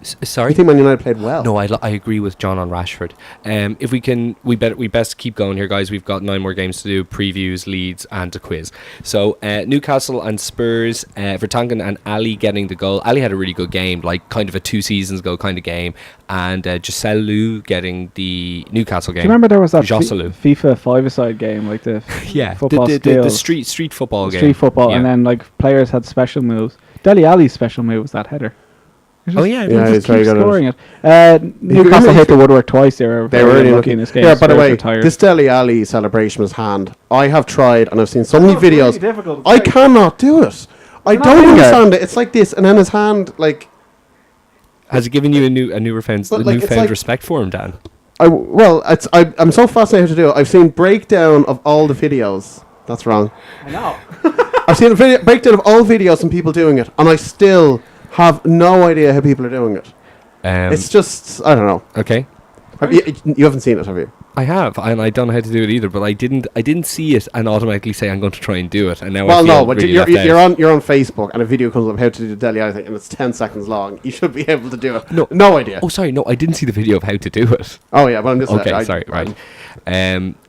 Sorry, you think Man United played well? No, I agree with John on Rashford. If we can, we best keep going here, guys. We've got 9 more games to do: previews, Leeds, and a quiz. So Newcastle and Spurs. Vertonghen and Ali getting the goal. Ali had a really good game, like kind of a 2 seasons ago kind of game, and Joselu getting the Newcastle game. Do you remember there was that FIFA 5-a-side game, like the football the street football game? Street football, and then like players had special moves. Dele Alli's special move was that header. He's very good scoring it. Newcastle hit the woodwork twice. They were really lucky in this game. Yeah, by the way, this Dele Alli celebration with his hand, I have tried and I've seen so many videos. Really I cannot do it. I don't understand it. It's like this, and then his hand, like, has it given you a newfound respect for him, Dan? I'm so fascinated to do it. I've seen breakdown of all the videos That's wrong. I know. I've seen a breakdown of all videos and people doing it, and I still have no idea how people are doing it. It's just, I don't know. Okay. You haven't seen it, have you? I have, and I don't know how to do it either. But I didn't see it and automatically say I'm going to try and do it. And now I feel but really you're left out. you're on Facebook, and a video comes up how to do the Deli Eye thing, and it's 10 seconds long. You should be able to do it. No idea. Oh, sorry, no, I didn't see the video of how to do it. Oh yeah, but I'm just Okay, sorry, right.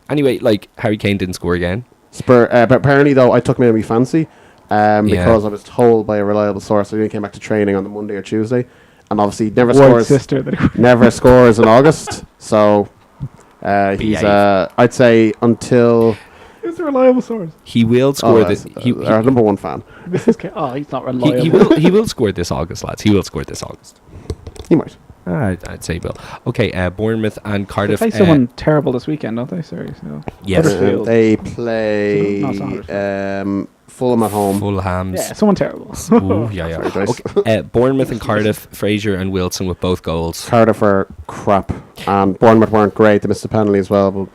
Anyway, like Harry Kane didn't score again. But apparently though, I took maybe fancy because I was told by a reliable source that he came back to training on the Monday or Tuesday, and obviously never scores in August. So he's I'd say until. It's a reliable source. He will score this. Our number one fan. He's not reliable. He will score this August, lads. He will score this August. He might. I'd say he will. Okay, Bournemouth and Cardiff. They play someone terrible this weekend, don't they? Sorry. So. Yes. They play Fulham at home. Fulham. Yeah, someone terrible. Ooh, yeah. Okay. Bournemouth and Cardiff, Fraser and Wilson with both goals. Cardiff are crap, and Bournemouth weren't great. They missed the penalty as well. But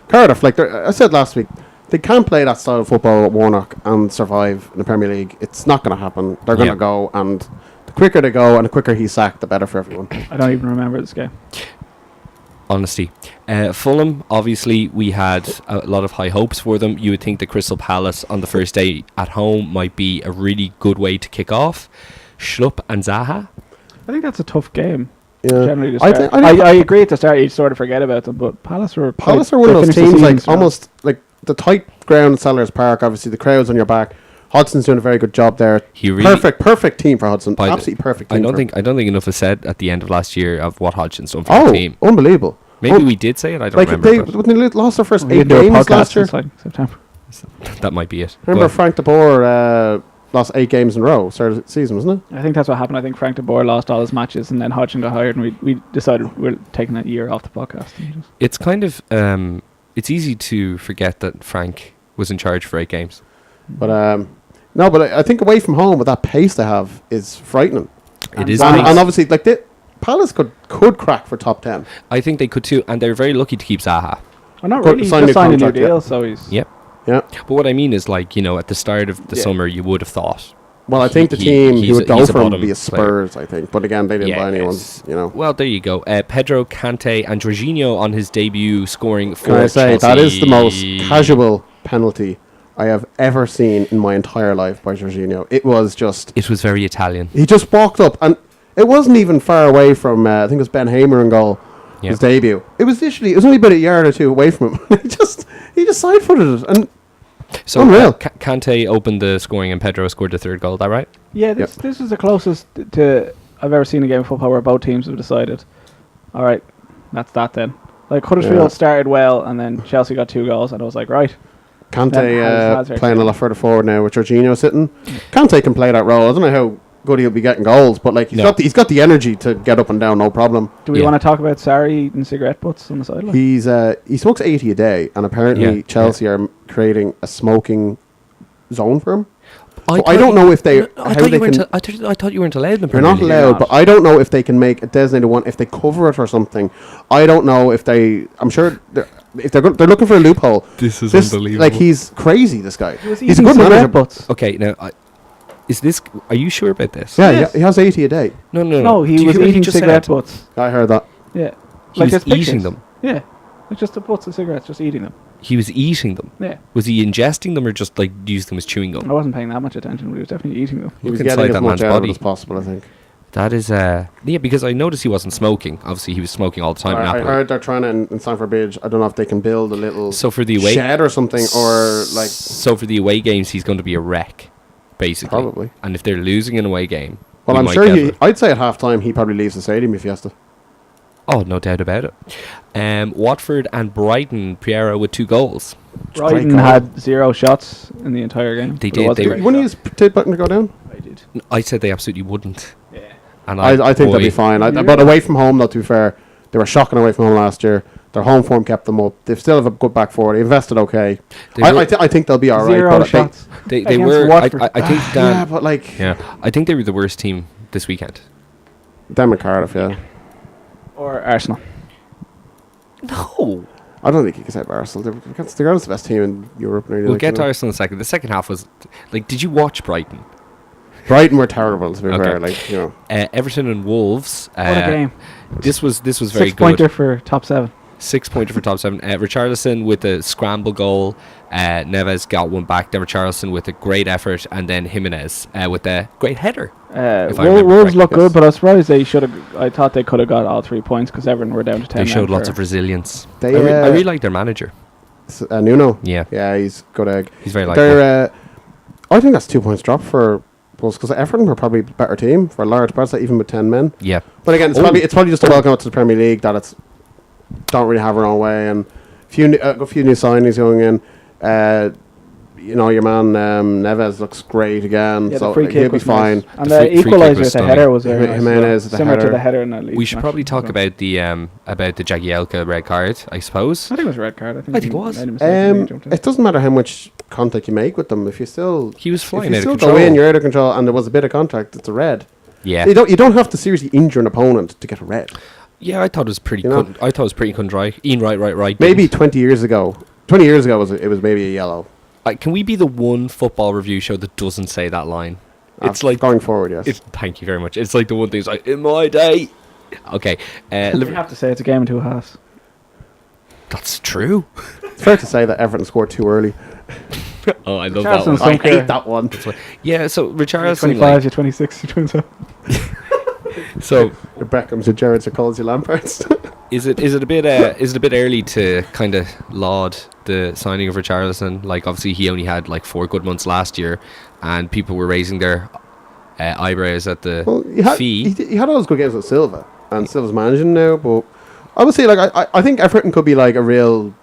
Cardiff, like I said last week, they can't play that style of football at Warnock and survive in the Premier League. It's not going to happen. They're going to go, and the quicker they go and the quicker he's sacked, the better for everyone. I don't even remember this game. Honesty. Fulham, obviously, we had a lot of high hopes for them. You would think the Crystal Palace on the first day at home might be a really good way to kick off. Schlupp and Zaha. I think that's a tough game. Yeah. Generally, to start. I agree at the start. You sort of forget about them, but Palace are one of those teams like almost like the tight ground at Sellers Park. Obviously, the crowd's on your back. Hudson's doing a very good job there. Perfect team for Hudson. Absolutely perfect team. I don't think enough was said at the end of last year of what Hudson's done for the team. Unbelievable. Maybe we did say it. I don't remember. When they lost their first 8 games last year. September. That might be it. Remember Frank de Boer lost 8 games in a row. Started the season, wasn't it? I think that's what happened. I think Frank de Boer lost all his matches, and then Hodgson got hired, and we decided we're taking a year off the podcast. It's kind of it's easy to forget that Frank was in charge for 8 games. But no, but I think away from home with that pace they have is frightening. It is, and obviously like Palace could crack for top 10. I think they could too, and they're very lucky to keep Zaha. Well, not really. He just signed a new deal, so he's. Yep. Yeah. But what I mean is, like, at the start of the summer, you would have thought. Well, I think the team he would go for would be a Spurs, I think. But again, they didn't buy anyone, Well, there you go. Pedro, Kante, and Jorginho on his debut scoring for Can I say, Chelsea. that is the most casual penalty I have ever seen in my entire life by Jorginho. It was very Italian. He just walked up, and it wasn't even far away from, I think it was Ben Hamer in goal, his debut. It was only about a yard or two away from him. he just side-footed it, and so unreal. Kante opened the scoring, and Pedro scored the third goal. Is that right? Yeah, this is the closest to I've ever seen a game of football where both teams have decided, all right, that's that then. Like Huddersfield started well, and then Chelsea got 2 goals, and I was like, right. Kante playing a lot further forward now with Jorginho sitting. Kante can play that role. I don't know how good he'll be getting goals, but like he's got the energy to get up and down, no problem. Do we want to talk about Sarri eating cigarette butts on the sideline? He smokes 80 a day, and apparently Chelsea are creating a smoking zone for him. I don't know if they. I thought you weren't allowed. They're not allowed, but I don't know if they can make a designated one if they cover it or something. I don't know if they. I'm sure if they're looking for a loophole. This is unbelievable. Like, he's crazy. This guy. He's a good manager. Butts. Okay, now are you sure about this? Yeah, he has 80 a day. No. He was eating cigarette butts. I heard that. Yeah, he was eating them. Yeah, like just the butts of cigarettes, just eating them. He was eating them. Yeah. Was he ingesting them or just like used them as chewing gum? I wasn't paying that much attention, but he was definitely eating them. He was getting as much out of it as possible, I think. That is, because I noticed he wasn't smoking. Obviously, he was smoking all the time. I heard they're trying to in Stamford Bridge. I don't know if they can build a little shed or something, or like. So for the away games, he's going to be a wreck, basically. Probably. And if they're losing an away game, well, I'm sure I'd say at halftime he probably leaves the stadium if he has to. Oh, no doubt about it. Watford and Brighton, Piero with 2 goals. Brighton had 0 shots in the entire game. They did. Wouldn't you take Brighton to go down? I did. I said they absolutely wouldn't. Yeah. And I think they'll be fine. But away from home, though, to be fair, they were shocking away from home last year. Their home form kept them up. They still have a good back four. They invested okay. I think they'll be all right. 0 shots. They were. I think Dan. Yeah, but like. Yeah, I think they were the worst team this weekend. Them and Cardiff, yeah. Or Arsenal. No. I don't think you can say Arsenal. They're the best team in Europe. We'll get to Arsenal in a second. The second half was like, did you watch Brighton? Brighton were terrible, to be fair. Like, you know, Everton and Wolves. What a game! This was very good. 6-pointer for top 7. 6-pointer for top 7. Richarlison with a scramble goal. Neves got one back. Then Richarlison with a great effort, and then Jimenez with a great header. Wolves look good, but I was surprised they should have. I thought they could have got all 3 points because Everton were down to 10. They showed lots of resilience. I They, really like their manager. Nuno. Yeah, he's good egg. he's very likable. I think that's 2 points drop for Wolves because Everton were probably a better team for a large part, even with 10 men. Yeah, But again, it's probably just a welcome to the Premier League that it's don't really have our own way, and a few new signings going in. You know, your man Neves looks great again, so he'll be fine. And the equaliser at the header was very nice. Jimenez at the Similar header. to the header in that league. we should probably talk about the Jagielka red card, I suppose. I think it was a red card. I think it was. It doesn't matter how much contact you make with them. If you still He was flying if out you of still control. go in, you're out of control, and there was a bit of contact. It's a red. Yeah, You don't have to seriously injure an opponent to get a red. yeah. I thought it was pretty. You know? I thought it was pretty dry. Ian right. Maybe 20 years ago. 20 years ago it was maybe a yellow. Can we be the one football review show that doesn't say that line? It's like going forward, yes. Thank you very much. It's like the one thing. It's like in my day. Okay, You have to say it's a game in 2 halves. that's true. It's fair to say that Everton scored too early. Oh, I love that Richarlison's one. I Don't care. hate that one. Yeah, so Richarlison. 25, Like, you're 26, you're 27. so Your Beckhams, your Gerrards, your Coles, your Lampards. is it a bit early to kind of laud the signing of Richarlison? Like, obviously he only had like 4 good months last year, and people were raising their eyebrows at the fee. He had all those good games with Silva, and Silva's managing now. But obviously, like I think Everton could be like a real.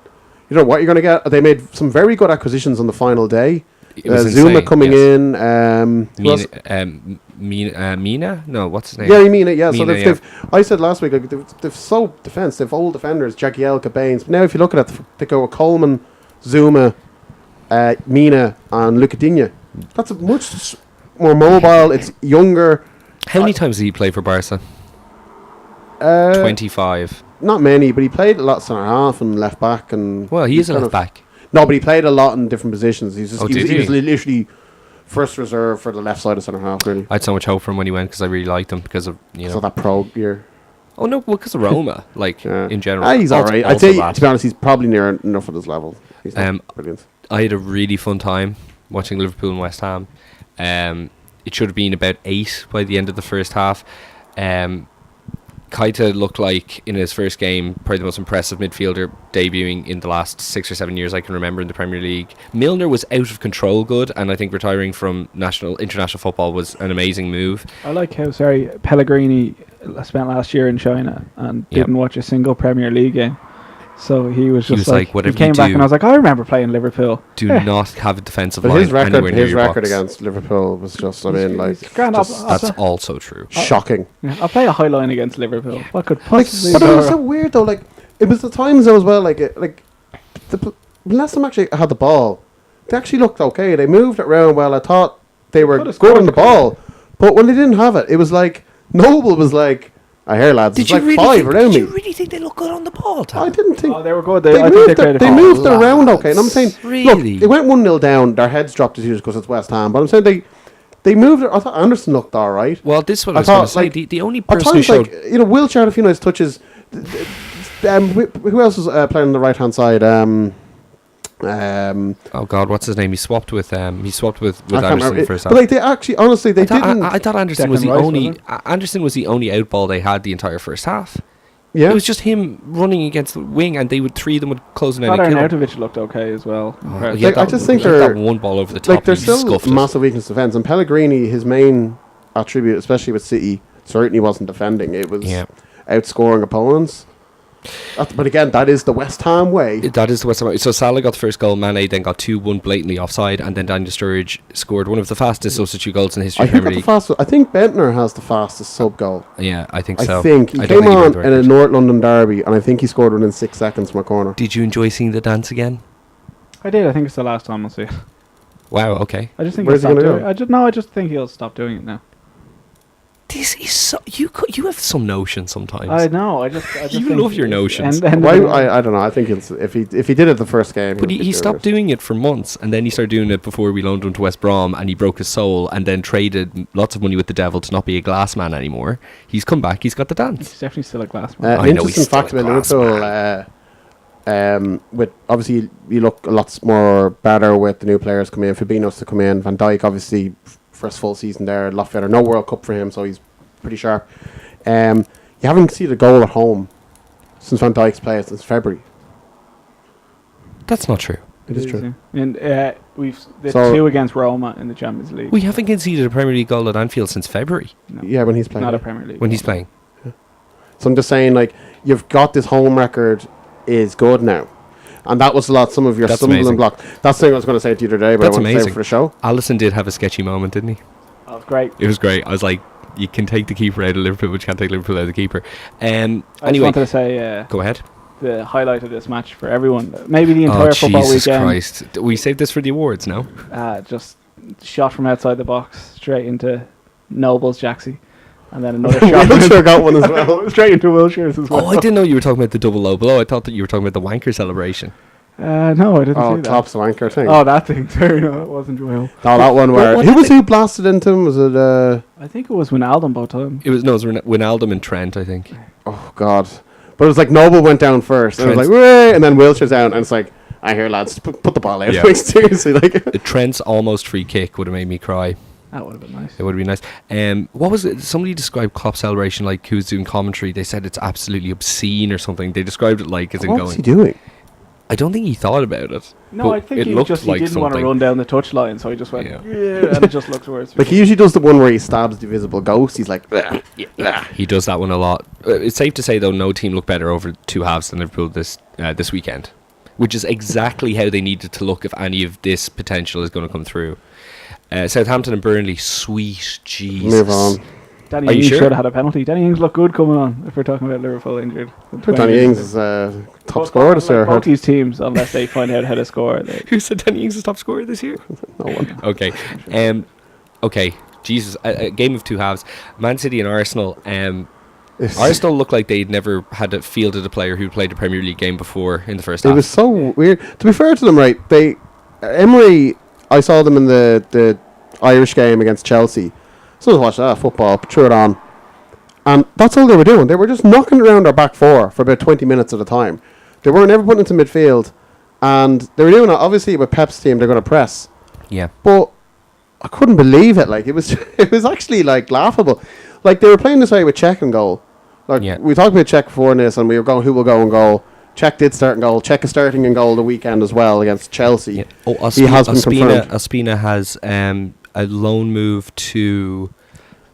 You know what you're going to get. They made some very good acquisitions on the final day. It was Zuma insane, coming yes. in. Mina? No, what's his name? Yeah, you mean it. Yeah. Mina, So I said last week, like, they've so defense. They've old defenders, Jagielka, Baines. But now, if you look at it, they go with Coleman, Zuma, Mina, and Lucadinha. That's a much more mobile. It's younger. How many times did he play for Barca? 25. Not many, but he played a lot centre half and left back. And Well, he is a kind left of- back. No, but he played a lot in different positions. He was Did he? literally first reserve for the left side of centre half. Really. I had so much hope for him when he went because I really liked him because of So that pro year. Oh no, well, because of Roma, like in general. He's Also- alright. I'd also say, that. to be honest, he's probably near enough at his level. He's not brilliant. I had a really fun time watching Liverpool and West Ham. It should have been about 8 by the end of the first half. Keita looked like, in his first game, probably the most impressive midfielder debuting in the last 6 or 7 years I can remember in the Premier League. Milner was out of control good, and I think retiring from international football was an amazing move. I like how, Pellegrini spent last year in China and didn't watch a single Premier League game. So he was just like whatever he came you back do, and I was like, I remember playing Liverpool. do not have a defensive But line his record, anywhere near his your record box. against Liverpool was just, I mean, like, Grand, That's also true. shocking. I'll play a high line against Liverpool. What could Like, possibly but it was go so wrong? weird though. Like, it was the times though as well. Like, when Leicester actually had the ball, they actually looked okay. They moved it around well. I thought they were Could've good scored on the the goal. ball, but when they didn't have it, it was like Noble was like, "I hear lads, Did it's you like really 5 think, around did me." you really think they look good on the ball, Tom? I didn't think. Oh, they were good. They I think moved, they created they goals. moved it around okay, and I'm saying, Really? look, it went 1-0 down. Their heads dropped to tears because it's West Ham. But I'm saying they moved it. I thought Anderson looked all right. Well, this is what I I was going to thought, say. like, The only At person who times, showed... like, Wiltshire had a few nice touches. Who else was playing on the right hand side? Oh God, what's his name? He swapped with I can't Anderson remember. first But half. like, they actually, honestly, they didn't. I thought Anderson was Declan the Rice, only. wasn't Anderson was the only outball they had the entire first half. Yeah, It was just him running against the wing, and three of them would close in and Thought kill him. Arnautovic looked okay as well. He had Like, I just think he had they're- that one ball over the top. like, there's and he still scuffed it. massive weakness defense, and Pellegrini, his main attribute, especially with City, certainly wasn't defending. It was outscoring opponents. But again, that is the West Ham way. That is the West Ham. So Salah got the first goal, Mane then got 2-1 blatantly offside, and then Daniel Sturridge scored one of the fastest substitute goals in the history I of think, Premier League. I think Bentner has the fastest sub goal. Yeah, I think so. I think he I don't came think he on broke the in a record. North London derby, and I think he scored within 6 seconds from a corner. Did you enjoy seeing the dance again? I did. I think it's the last time I'll see it. Wow. Okay. I just think Where's he he'll stop gonna doing it. I just think he'll stop doing it now. This is so you have some notion sometimes. I know. I just You love your notions. And Why? I don't know. I think if he did it the first game, But he stopped doing it for months, and then he started doing it before we loaned him to West Brom, and he broke his soul, and then traded lots of money with the devil to not be a glass man anymore. He's come back. He's got the dance. he's definitely still a glass man. I know he's Interesting still fact a about glass Liverpool. With obviously you look a lot more better with the new players coming in. Fabinho's to come in. Van Dijk obviously first full season there, a lot better. No World Cup for him, so he's pretty sharp. You haven't seen a goal at home since Van Dijk's played since February. That's not true. It is true. And we've the 2 against Roma in the Champions League. We haven't conceded a Premier League goal at Anfield since February. No, Yeah, when he's playing. not a yeah. Premier League. When he's playing. So I'm just saying, like, you've got this home record is good now. And that was some of your That's stumbling amazing. block. That's the thing I was going to say to you today, but That's I want to amazing. save it for the show. Alisson did have a sketchy moment, didn't he? Oh, it's great. It was great. I was like, you can take the keeper out of Liverpool, but you can't take Liverpool out of the keeper. I just Anyway, wanted to say go ahead. the highlight of this match for everyone. Maybe the entire football Jesus weekend. Christ. We saved this for the awards now. Just shot from outside the box straight into Noble's Jaxie. And then another shot. Wilshere got one as well. Straight into Wilshire's as well. Oh, I didn't know you were talking about the double low blow. I thought that you were talking about the wanker celebration. No, I didn't Oh, see that. Klopp's wanker thing. Oh, that thing. Sorry, no, it wasn't Joel. No, that one where... what Who did was who blasted into him? Was it... I think it was Wijnaldum both times. It was Wijnaldum and Trent, I think. Oh, God. But it was like Noble went down first. And it was Trent's- like, "Way!" And then Wilshire's down. And it's like, I hear lads, put the ball out. Yeah. Like, seriously, like... Trent's almost free kick would have made me cry. That would have been nice. It would have been nice. What was it? Somebody described Klopp's celebration like who was doing commentary. They said it's absolutely obscene or something. They described it like as in What was he going. doing? I don't think he thought about it. No, but I think it he looked just like didn't want to something. run down the touchline, so he just went, Yeah. yeah, and it just looked worse. Like, he usually does the one where he stabs the visible ghost. He's like... "Bleh, bleh." He does that one a lot. It's safe to say though, no team looked better over 2 halves than Liverpool this weekend, which is exactly how they needed to look if any of this potential is going to come through. Southampton and Burnley, sweet Jesus. Move on. Danny Are you Ings sure? should have had a penalty. Danny Ings looked good coming on, if we're talking about Liverpool injured. Danny Ings is top scorer this year. I Both heard. these teams, unless they find out how to score. Who said Danny Ings is top scorer this year? No one. Okay. Okay. Jesus. A game of 2 halves. Man City and Arsenal. Arsenal looked like they'd never had fielded a player who played a Premier League game before in the first It half. was so weird. To be fair to them, right? Emery. I saw them in the Irish game against Chelsea. So I watched that football, threw it on, and that's all they were doing. They were just knocking around our back four for about 20 minutes at a time. They weren't ever putting it into midfield, and they were doing it obviously with Pep's team. They're going to press, Yeah. but I couldn't believe it. Like it was, it was actually like laughable. Like they were playing this way with Czech and goal. Like Yeah. we talked about Czech before in this, and we were going who will go in goal. Czech did start in goal. Czech is starting in goal the weekend as well against Chelsea. Yeah. Oh, He has been confirmed. Ospina has a loan move to.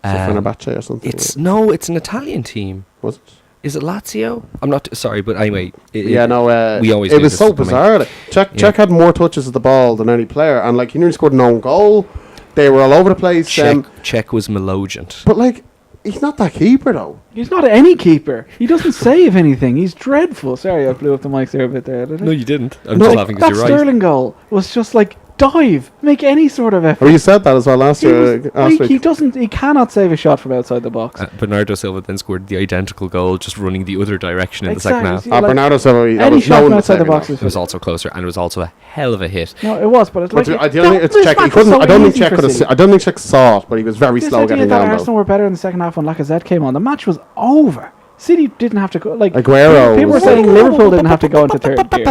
So Fenerbahce or something. It's an Italian team. Was it? Is it Lazio? I'm not sorry, but anyway. We always. It It was so bizarre. Like, Czech had more touches of the ball than any player, and like he nearly scored an own goal. They were all over the place. Czech was melogent. But like, he's not that keeper though. He's not any keeper. He doesn't save anything. He's dreadful. Sorry, I blew up the mics there a bit there. Did I? No, you didn't. I'm No, just laughing That because you're right. Sterling goal was just like dive, make any sort of effort. Oh, you said that as well last He year. was Last weak. He week. doesn't. He cannot save a shot from outside the box. Bernardo Silva then scored the identical goal, just running the other direction in the second half. Exactly. Like, Bernardo Silva. that any was shot no from one outside the saving box that. is It was also closer, and it was also a hell of a hit. No, it was, but it's like But I that- don't think it's this Czech. He match was couldn't. so I don't think easy Czech for could have. City. I don't think Czech saw it, but he was very This slow idea getting that down Arsenal though. were better in the second half when Lacazette came on. The match was over. City didn't have to go. Like Aguero people were was- saying, Liverpool didn't have to go into third gear.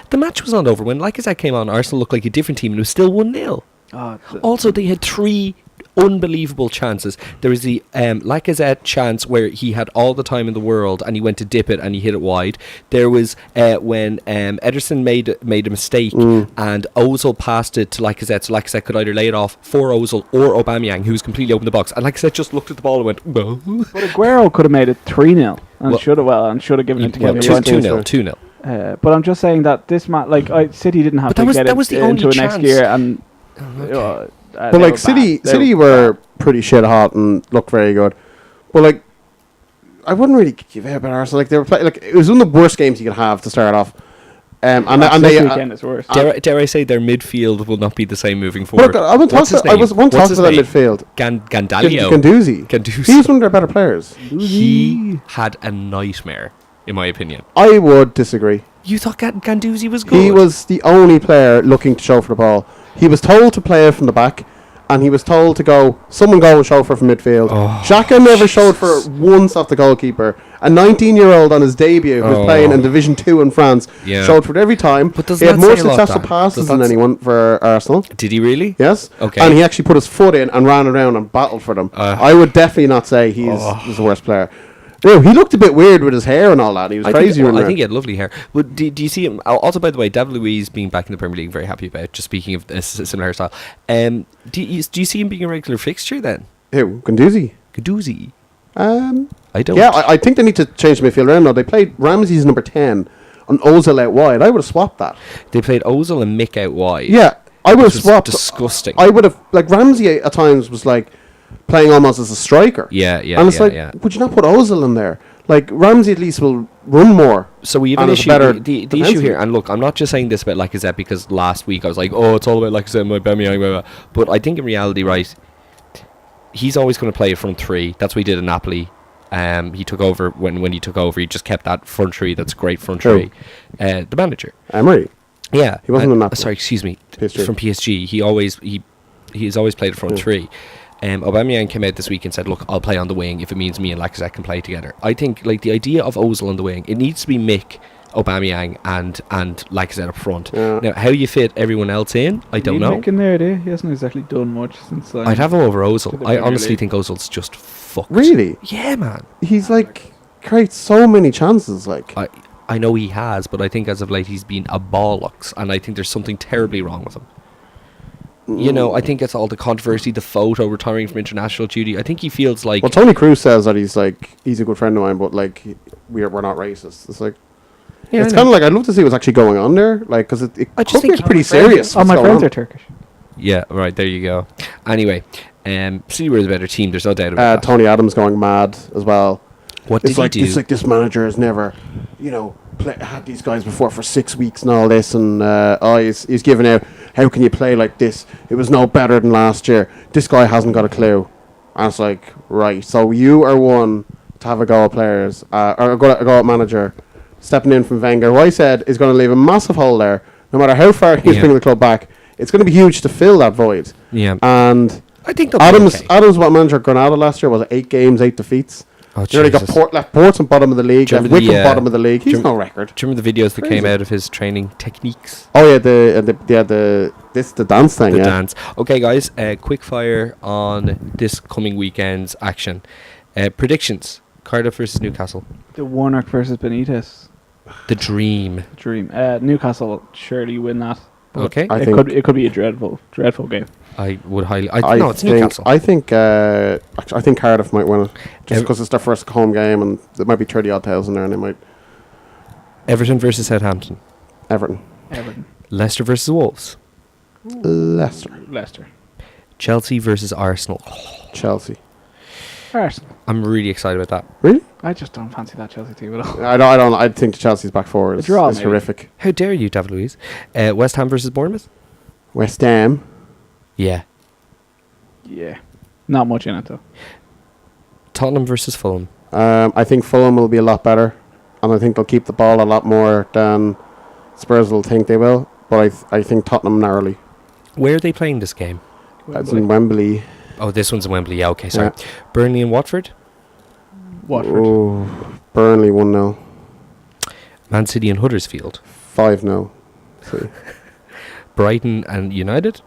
The match was not over. When Lacazette came on, Arsenal looked like a different team, and it was still 1-0. Oh, Also, they had 3 unbelievable chances. There was the Lacazette chance where he had all the time in the world and he went to dip it and he hit it wide. There was when Ederson made a mistake and Ozil passed it to Lacazette, so Lacazette could either lay it off for Ozil or Aubameyang, who was completely open the box. And Lacazette just looked at the ball and went, well, but Aguero could have made it 3-0 and should have given it to Kevin. 2-0. But I'm just saying that this match, like City didn't have But to that was- get that it was the into only next chance. year, and But they like were City, bad. City were pretty shit hot and looked very good. But like, I wouldn't really give out about Arsenal. Like they were like it was one of the worst games you could have to start off. And this they weekend is worse. Dare I say their midfield will not be the same moving forward? Look, I was What's his name? one talk about name? midfield. Gandalio. Ganduzi. He was one of their better players. He had a nightmare, in my opinion. I would disagree. You thought Ganduzi was good? He was the only player looking to chauffeur the ball. He was told to play it from the back, and he was told to someone go and chauffeur from midfield. Xhaka never showed for once off the goalkeeper. A 19-year-old on his debut who was playing in Division 2 in France showed for it every time. But he had more successful passes than anyone for Arsenal. Did he really? Yes. Okay. And he actually put his foot in and ran around and battled for them. I would definitely not say he's the worst player. No, he looked a bit weird with his hair and all that. He was crazy. I think he had lovely hair. But do you see him? Also, by the way, David Luiz being back in the Premier League, very happy about. Just speaking of a similar hairstyle. Do you see him being a regular fixture then? Who? Ganduzi? I don't. Yeah, I think they need to change the midfield around now. They played Ramsey's number 10 and Ozil out wide. I would have swapped that. They played Ozil and Mick out wide. Yeah, I would have swapped. Disgusting. I would have, like, Ramsey at times was like playing almost as a striker. Yeah. And it's would you not put Ozil in there? Like, Ramsey at least will run more. So we have an issue. The issue here, and look, I'm not just saying this about Lacazette because last week I was like, oh, it's all about Lacazette, my Aubameyang, blah, blah. But I think in reality, right, he's always going to play a front three. That's what he did in Napoli. He took over when he took over. He just kept that front three. That's great front three. The manager, Emery. Yeah, he wasn't in Napoli. Sorry, excuse me. PSG. From PSG, he's always played a front three. Aubameyang came out this week and said, look, I'll play on the wing if it means me and Lacazette can play together. I think, like, the idea of Ozil on the wing, it needs to be Mick, Aubameyang and Lacazette up front. Yeah. Now, how you fit everyone else in, I don't know. Mick in there, he hasn't exactly done much since. I'd have him over Ozil. I honestly think Ozil's just fucked. Really? Yeah, man. He's like creates so many chances. Like I know he has, but I think as of late he's been a bollocks, and I think there's something terribly wrong with him. You know, I think it's all the controversy, the photo, retiring from international duty. I think he feels like... Well, Tony Cruz says that he's a good friend of mine, but, like, we're not racist. It's like... Yeah, it's kind of like, I'd love to see what's actually going on there, like, because it could be pretty serious. My friends are Turkish. Yeah, right, there you go. Anyway, City were the better team, there's no doubt about that. Tony Adams going mad as well. What did he do? It's like this manager has never, had these guys before for 6 weeks and all this, and he's giving out, how can you play like this? It was no better than last year. This guy hasn't got a clue. And it's like, right, so you are one to have a go at players, or a go at manager, stepping in from Wenger, who I said is going to leave a massive hole there, no matter how far he's bringing the club back. It's going to be huge to fill that void. Yeah. And I think Adams, what manager at Granada last year was 8 games, 8 defeats. Oh, he got left Portsmouth bottom of the league, left Wycombe bottom of the league. He's no record. Do you remember the videos that came out of his training techniques? Oh yeah, the dance thing. The dance. Okay, guys, quick fire on this coming weekend's action. Predictions: Cardiff versus Newcastle. The Warnock versus Benitez. The dream. Newcastle surely win that. Okay, it could be a dreadful game. I would highly. No, it's Newcastle. I think Cardiff might win it just because it's their first home game and there might be 30,000 odd there, and they might. Everton versus Southampton. Everton. Leicester versus Wolves. Leicester. Chelsea versus Arsenal. Chelsea. Arsenal. I'm really excited about that. Really? I just don't fancy that Chelsea team at all. I don't. I think Chelsea's back forward is horrific. How dare you, David Luiz? West Ham versus Bournemouth. West Ham. Yeah. Not much in it though. Tottenham versus Fulham. I think Fulham will be a lot better, and I think they'll keep the ball a lot more than Spurs will think they will. But I think Tottenham narrowly. Where are they playing this game? It's in Wembley. Oh, this one's in Wembley. Yeah, okay, sorry. Yeah. Burnley and Watford. Oh, Burnley 1-0. Man City and Huddersfield. 5-0. Brighton and United.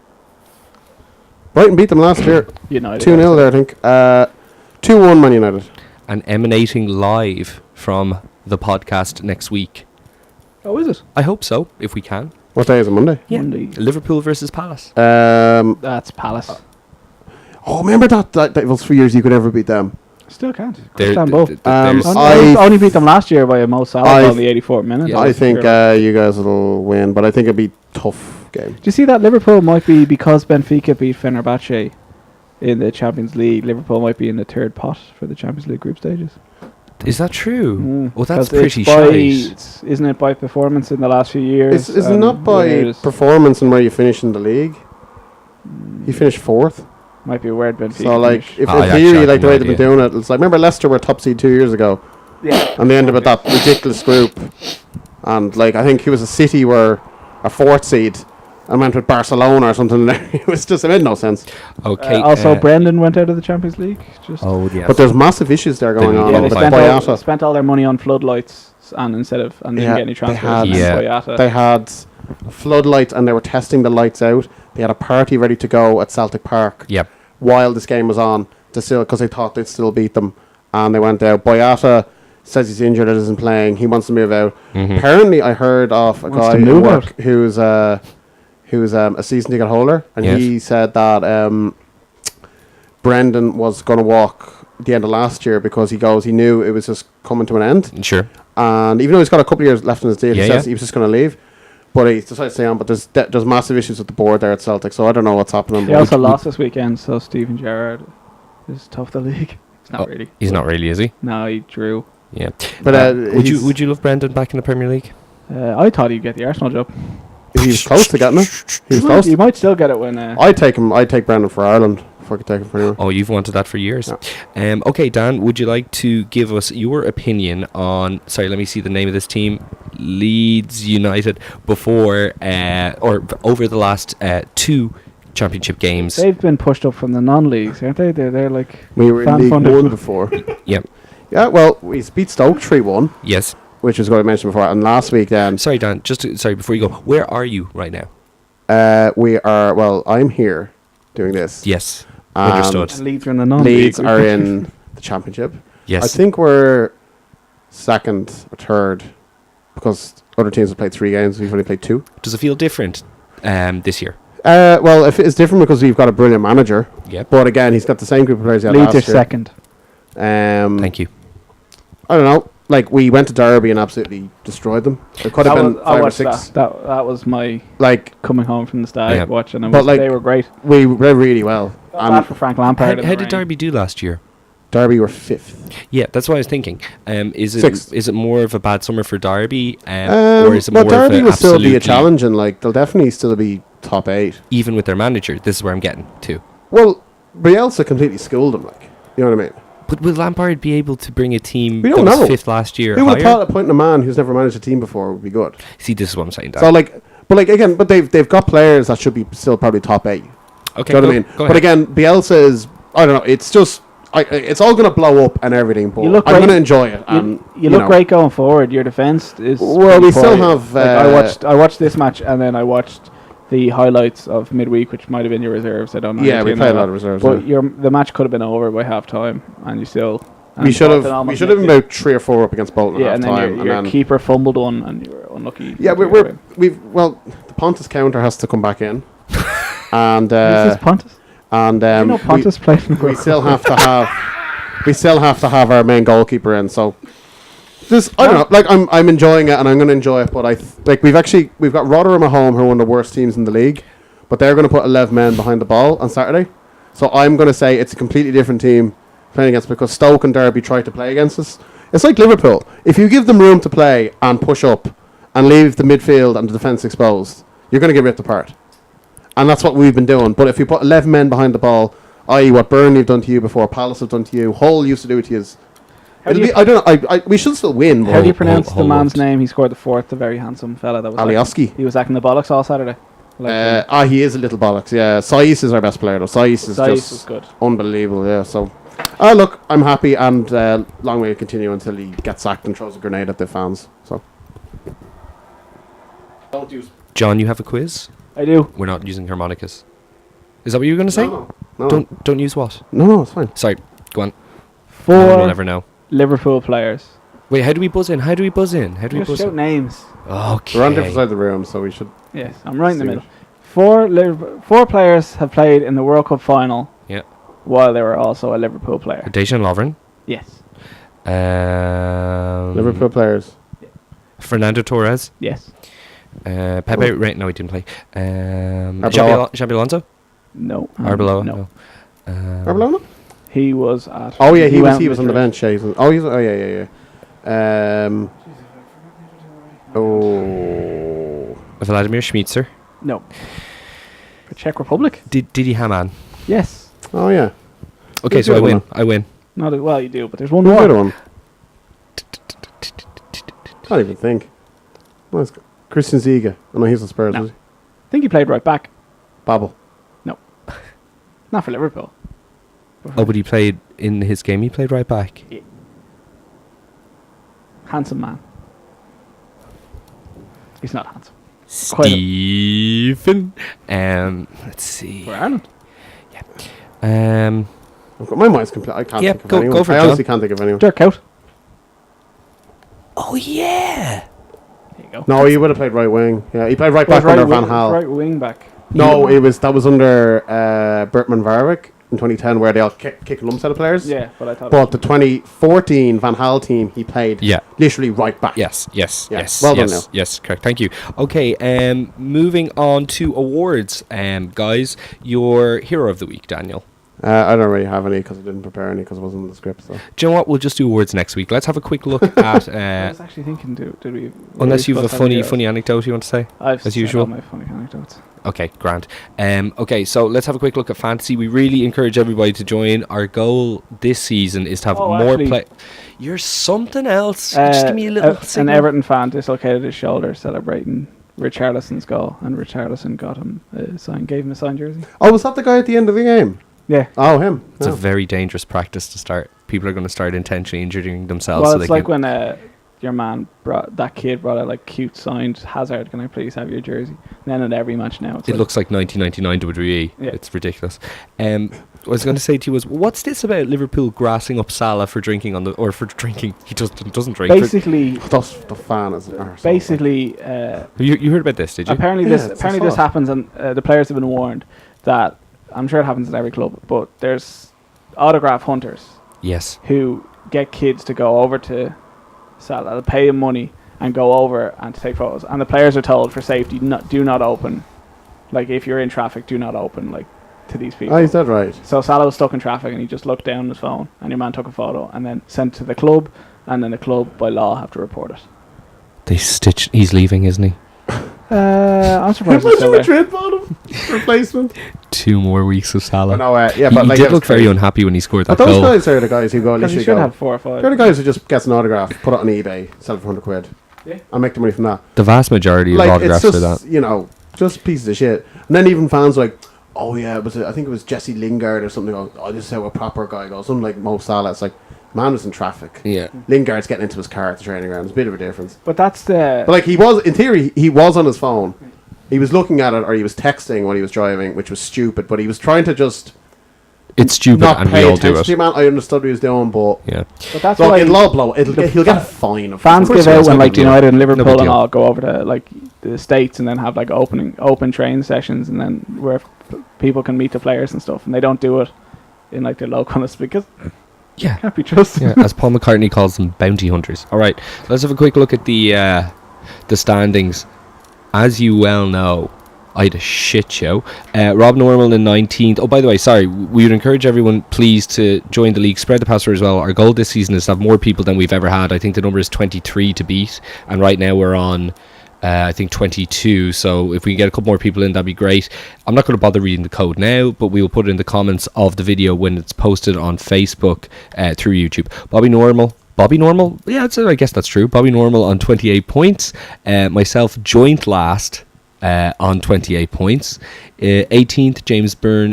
Brighton beat them last year. United 2-0 there, I think. 2-1 Man United. And emanating live from the podcast next week. Oh, is it? I hope so, if we can. What day is it? Monday? Yeah. Monday. Liverpool versus Palace. That's Palace. Remember that it was 3 years you could never beat them. Still can't. Only beat them last year by a Mo Salah on the 84th minute. Yeah, I think you guys will win, but I think it'll be a tough game. Do you see that Liverpool might be, because Benfica beat Fenerbahce in the Champions League, Liverpool might be in the third pot for the Champions League group stages? Is that true? Oh, that's 'Cause pretty it's isn't it by performance in the last few years? It's not by performance and where you finish in the league. He finished 4th. Might be where Benfica. So like, finish. if I in actually theory, had like the no way they've been idea. doing it, it's like, remember Leicester were top seed 2 years ago, yeah, and they ended with that ridiculous group, and like I think he was a City were a 4th seed, and went with Barcelona or something. It was just, it made no sense. Okay. also, Brendan went out of the Champions League. Just Oh yeah. But there's massive issues there going on. yeah, they with they Boyata. spent all their money on floodlights, and instead of and didn't Yeah, get any they transfers. had- and Yeah. Boyata. They had floodlights and they were testing the lights out. They had a party ready to go at Celtic Park Yep. while this game was on, to still, because they thought they'd still beat them, and they went out. Boyata says he's injured and isn't playing. He wants to move out. Mhm. Apparently, I heard of a Wants guy to at move work out? who's a season ticket holder, and Yes. he said that Brendan was going to walk at the end of last year because he knew it was just coming to an end. Sure. And even though he's got a couple of years left in his deal, Yeah, he says yeah. he was just going to leave. But he decided to stay on. But there's massive issues with the board there at Celtic, so I don't know what's happening. They also lost this weekend, so Steven Gerrard is top of the league. He's not Oh, really. He's not really, is he? No, he drew. Yeah. But would you love Brendan back in the Premier League? I thought he'd get the Arsenal job. he was close to getting it. He was close. He might still get it when. I'd take him. I'd take Brendan for Ireland if I could take him for anyone. Oh, you've wanted that for years. Yeah. Okay, Dan, would you like to give us your opinion on? Sorry, let me see the name of this team. Leeds United before or over the last 2 championship games. They've been pushed up from the non-leagues, aren't they? They're like We were in League fan-funded. 1 before. Yep. Yeah, well, we beat Stoke 3-1, Yes. which was what I mentioned before. And last week then, Sorry, Dan. Sorry before you go. Where are you right now? we are, well, I'm here doing this. Yes. Um, Understood. And Leeds are in the non-league. Leeds are in the Championship. Yes. I think we're 2nd or 3rd because other teams have played 3 games. We've only played 2. Does it feel different this year? Well, if it's different because we've got a brilliant manager. Yep. But again, he's got the same group of players he had Leeds are last year. second. Thank you. I don't know. Like, we went to Derby and absolutely destroyed them. It could have been 5 or 6. That was my Like, coming home from the stag Yeah. watch, and But, like, they were great. we played really well. Bad And for Frank Lampard. How in the did rain. Derby do last year? Derby were 5th. Yeah, that's what I was thinking. Is it Sixth. is it more of a bad summer for Derby, or is it Well, more of Derby a will still be a absolutely- challenge, and like they'll definitely still be top 8. even with their manager? This is where I'm getting to. Well, Bielsa completely schooled them, like, you know what I mean? But will Lampard be able to bring a team We that don't was know. 5th last year Who would have higher? thought appointing a man who's never managed a team before would be good? See, this is what I'm saying, Dan. So like, but like again, but they've got players that should be still probably top 8. Okay, Do you know go- what I mean? go But ahead. again, Bielsa is, I don't know. It's just, it's all going to blow up and everything. But You look I'm great. going to enjoy it. And You look know. great going forward. Your defense is Well, pretty we still quiet. have, Like, I watched this match, and then I watched the highlights of midweek, which might have been your reserves. I don't know. Yeah, we anything played a about lot of reserves. But yeah. the match could have been over by half time, and you still. We and should Bolton have almost been nicked it. about 3 or 4 up against Bolton Yeah, at and half then time. your keeper fumbled one, and you were unlucky. Yeah, to we're win. the Pontus counter has to come back in, and Who's this Pontus? and You know Pontus played in the we World still Cup. have to have our main goalkeeper in. So just I don't know, like I'm enjoying it and I'm going to enjoy it. But we've got Rotherham at home, who are one of the worst teams in the league, but they're going to put 11 men behind the ball on Saturday. So I'm going to say it's a completely different team playing against, because Stoke and Derby tried to play against us. It's like Liverpool. If you give them room to play and push up and leave the midfield and the defence exposed, you're going to get ripped apart. And that's what we've been doing. But if you put 11 men behind the ball, i.e. what Burnley have done to you before, Palace have done to you, Hull used to do it to you, How do you- I don't know. We should still win. How do you But pronounce the hold man's on. name? He scored the 4th, the very handsome fella that was. Alioski. He was acting the bollocks all Saturday. Like, He is a little bollocks. Yeah, Saiz is our best player though. Saiz is Saiz just was good. unbelievable. Yeah. So, look, I'm happy, and long way to continue until he gets sacked and throws a grenade at the fans. So. Don't use. John, you have a quiz? I do. We're not using harmonicas. Is that what you were going to say? No. Don't use what? No, it's fine. Sorry, go on. No one will 4 ever know. Liverpool players. Wait, how do we buzz in? How do we buzz in? Just shout names. Okay. We're on different sides of the room, so we should. Yes, I'm right in the See middle. 4 players have played in the World Cup final. Yeah. While they were also a Liverpool player. Dejan Lovren. Yes. Liverpool players. Fernando Torres. Yes. Pepe. Right, no, he didn't play. Arbeloa. Xabi Alonso. No. Arbeloa. No. Arbeloa? He was at. Oh yeah, he was on the Madrid. bench. Yeah, Vladimir Schmitzer. No. For Czech Republic. Didi Hamann. Yes. Oh yeah. Okay, Who's so the I other win. one? I win. Not as well. You do, but there's one Who's the more. other one? Can't even think. Oh, it's Christian Ziege. Oh no, he's the Spurs. No. Was he? I think he played right back. Babel. No. Not for Liverpool. Oh, but he played in his game. He played right back. Yeah. Handsome man. He's not handsome. Stephen. Let's see. For Ireland. My mind's complete. I can't think of anyone. Go for it, I honestly John. can't think of anyone. Dirk out. Oh yeah. There you go. No, he would have played right wing. Yeah, he played right Was back under wing, Van Gaal. right wing back. No, that was under Bertman Varwick in 2010, where they all kick lumps out of players. Yeah, but I thought. But the 2014 Van Gaal team, he played literally right back. Yes. Yeah. Well done, Neil. Yes, correct. Thank you. Okay, moving on to awards. Guys, your hero of the week, Daniel. I don't really have any because I didn't prepare any because it wasn't in the script. So. Do you know what? We'll just do awards next week. Let's have a quick look at. I was actually thinking, did we? Unless you have a funny anecdote you want to say, I've as said usual. all my funny anecdotes. Okay, grand. Okay, so let's have a quick look at fantasy. We really encourage everybody to join. Our goal this season is to have more play. You're something else. Just give me a little. An Everton fan dislocated his shoulder celebrating Richarlison's goal, and Richarlison gave him a signed jersey. Oh, was that the guy at the end of the game? Yeah. Oh, him. It's a very dangerous practice to start. People are going to start intentionally injuring themselves. Well, so it's like when your man brought out like cute signed Hazard. Can I please have your jersey? And then at every match now, it looks like 1999 WWE. Yeah. It's ridiculous. What I was going to say to you was, what's this about Liverpool grassing up Salah for drinking for drinking? He doesn't drink. Basically, that's the fan is an basically. You heard about this, did you? Apparently this happens, and the players have been warned that. I'm sure it happens at every club, but there's autograph hunters. Yes. Who get kids to go over to Salah, they'll pay them money and go over and to take photos. And the players are told for safety, do not open. Like if you're in traffic, do not open to these people. Oh, is that right? So Salah was stuck in traffic and he just looked down his phone and your man took a photo and then sent to the club, and then the club by law have to report it. He's leaving, isn't he? I'm surprised he's still there. Madrid bottom replacement. 2 more weeks of Salah. No, but he like did look very unhappy when he scored that those goal. guys are the guys who go Because literally you should have 4 or 5. They're the guys who just gets an autograph, put it on eBay, sell it for £100, and make the money from that. The vast majority of autographs it's are just, that. Just pieces of shit. And then even fans like, oh yeah, I think it was Jesse Lingard or something. Oh, this is how a proper guy goes. Something like Mo Salah. It's like, man was in traffic. Yeah. Lingard's getting into his car at the training ground. There's a bit of a difference. But that's the. But like he was, in theory, he was on his phone. He was looking at it, or he was texting when he was driving, which was stupid. But he was trying to just. It's stupid, not and pay we all do attention it. to him, man. I understood what he was doing, but Yeah. But that's look, why it'll all blow. He'll get a fine. fans give out when like United and Liverpool big and deal. all go over to like the States and then have like open train sessions, and then where people can meet the players and stuff, and they don't do it in like their localness because Yeah. can't be trusted. Yeah, as Paul McCartney calls them, bounty hunters. All right, let's have a quick look at the standings. As you well know, I had a shit show. Rob Normal in 19th. Oh, by the way, sorry, we would encourage everyone, please, to join the league. Spread the password as well. Our goal this season is to have more people than we've ever had. I think the number is 23 to beat, and right now we're on, I think, 22. So if we can get a couple more people in, that'd be great. I'm not going to bother reading the code now, but we will put it in the comments of the video when it's posted on Facebook through YouTube. Bobby Normal, yeah, I guess that's true. Bobby Normal on 28 points. Myself joint last on 28 points. 18th, James Byrne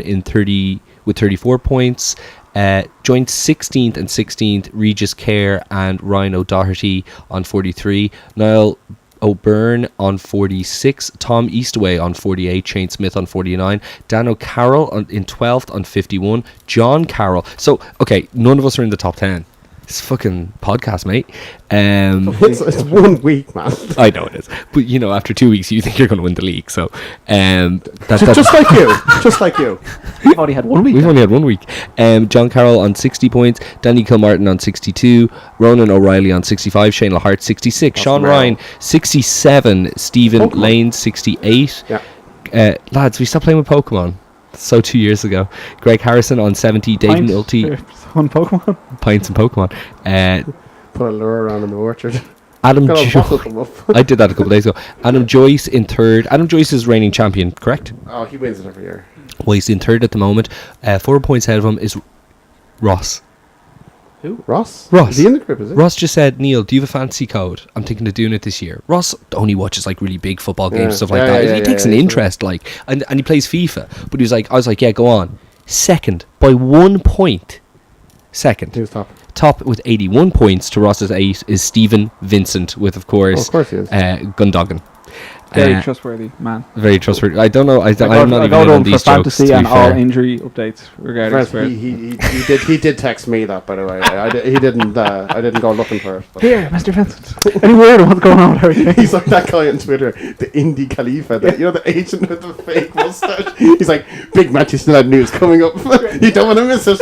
with 34 points. Joint 16th and 16th, Regis Kerr and Ryan O'Doherty on 43. Niall O'Byrne on 46, Tom Eastaway on 48, Shane Smith on 49, Dan O'Carroll in 12th on 51, John Carroll. So, okay, none of us are in the top 10. It's fucking podcast, mate. It's 1 week, man. I know it is, but you know, after 2 weeks, you think you're going to win the league. So, Just like you, just like you. We've already had 1 week. We've only had 1 week. John Carroll on 60 points, Danny Kilmartin on 62, Ronan O'Reilly on 65, Shane Lahart 66, Sean Ryan 67, Stephen Lane 68. Yeah. Lads, we stopped playing with Pokemon. So 2 years ago. Greg Harrison on 70. Dave Nulty. On Pokemon. Pints and Pokemon. Put a lure around in the orchard. Adam I did that a couple of days ago. Adam Joyce in third. Adam Joyce is reigning champion, correct? Oh, he wins it every year. Well, he's in third at the moment. 4 points ahead of him is Ross. Who? Ross? Ross. Is he in the group, is it? Ross just said, Neil, do you have a fantasy code? I'm thinking of doing it this year. Ross only watches like really big football games, stuff like that. He takes an interest, like, and he plays FIFA. But he was like, I was like, yeah, go on. Second by 1 point. Second. Who's top? Top with 81 points to Ross's 8 is Stephen Vincent with, of course he is. Gundogan. Very trustworthy man. Very trustworthy. I don't know. I'm not I even go on to these for jokes. fantasy and all injury updates regarding Spurs. He did text me that, by the way. I didn't go looking for it. But. Here, Mr. Vincent. Any weird what's going on with everything? He's like that guy on Twitter, the Indie Khalifa, the agent with the fake mustache. He's like, big Manchester United news coming up. You don't want to miss it.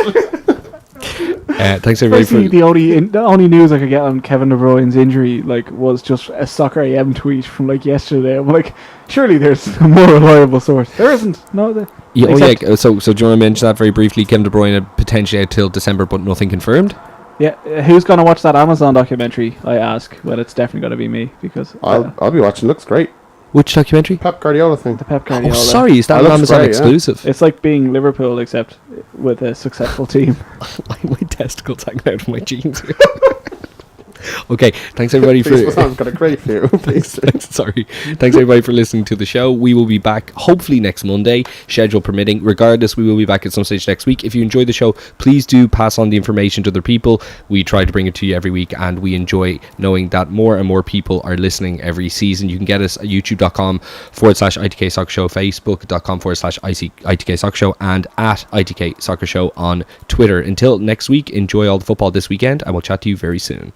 Thanks everybody for the only news I could get on Kevin De Bruyne's injury was just a Soccer AM tweet from yesterday. I'm like, surely there's a more reliable source. There isn't. No. So do you want to mention that very briefly? Kevin De Bruyne potentially out till December, but nothing confirmed. Yeah, who's gonna watch that Amazon documentary? I ask. Well, it's definitely gonna be me because I'll be watching. Looks great. Which documentary? Pep Guardiola thing. The Pep Guardiola. Oh, sorry, is that an Amazon exclusive? It's like being Liverpool except with a successful team. My testicles hanging out of my jeans. Okay, thanks everybody for. I've got a great view. Sorry, thanks everybody for listening to the show. We will be back hopefully next Monday, schedule permitting. Regardless, we will be back at some stage next week. If you enjoy the show, please do pass on the information to other people. We try to bring it to you every week, and we enjoy knowing that more and more people are listening every season. You can get us at youtube.com/ITK Soccer Show, facebook.com/ITK Soccer Show, and at ITK Soccer Show on Twitter. Until next week, enjoy all the football this weekend, and we'll chat to you very soon.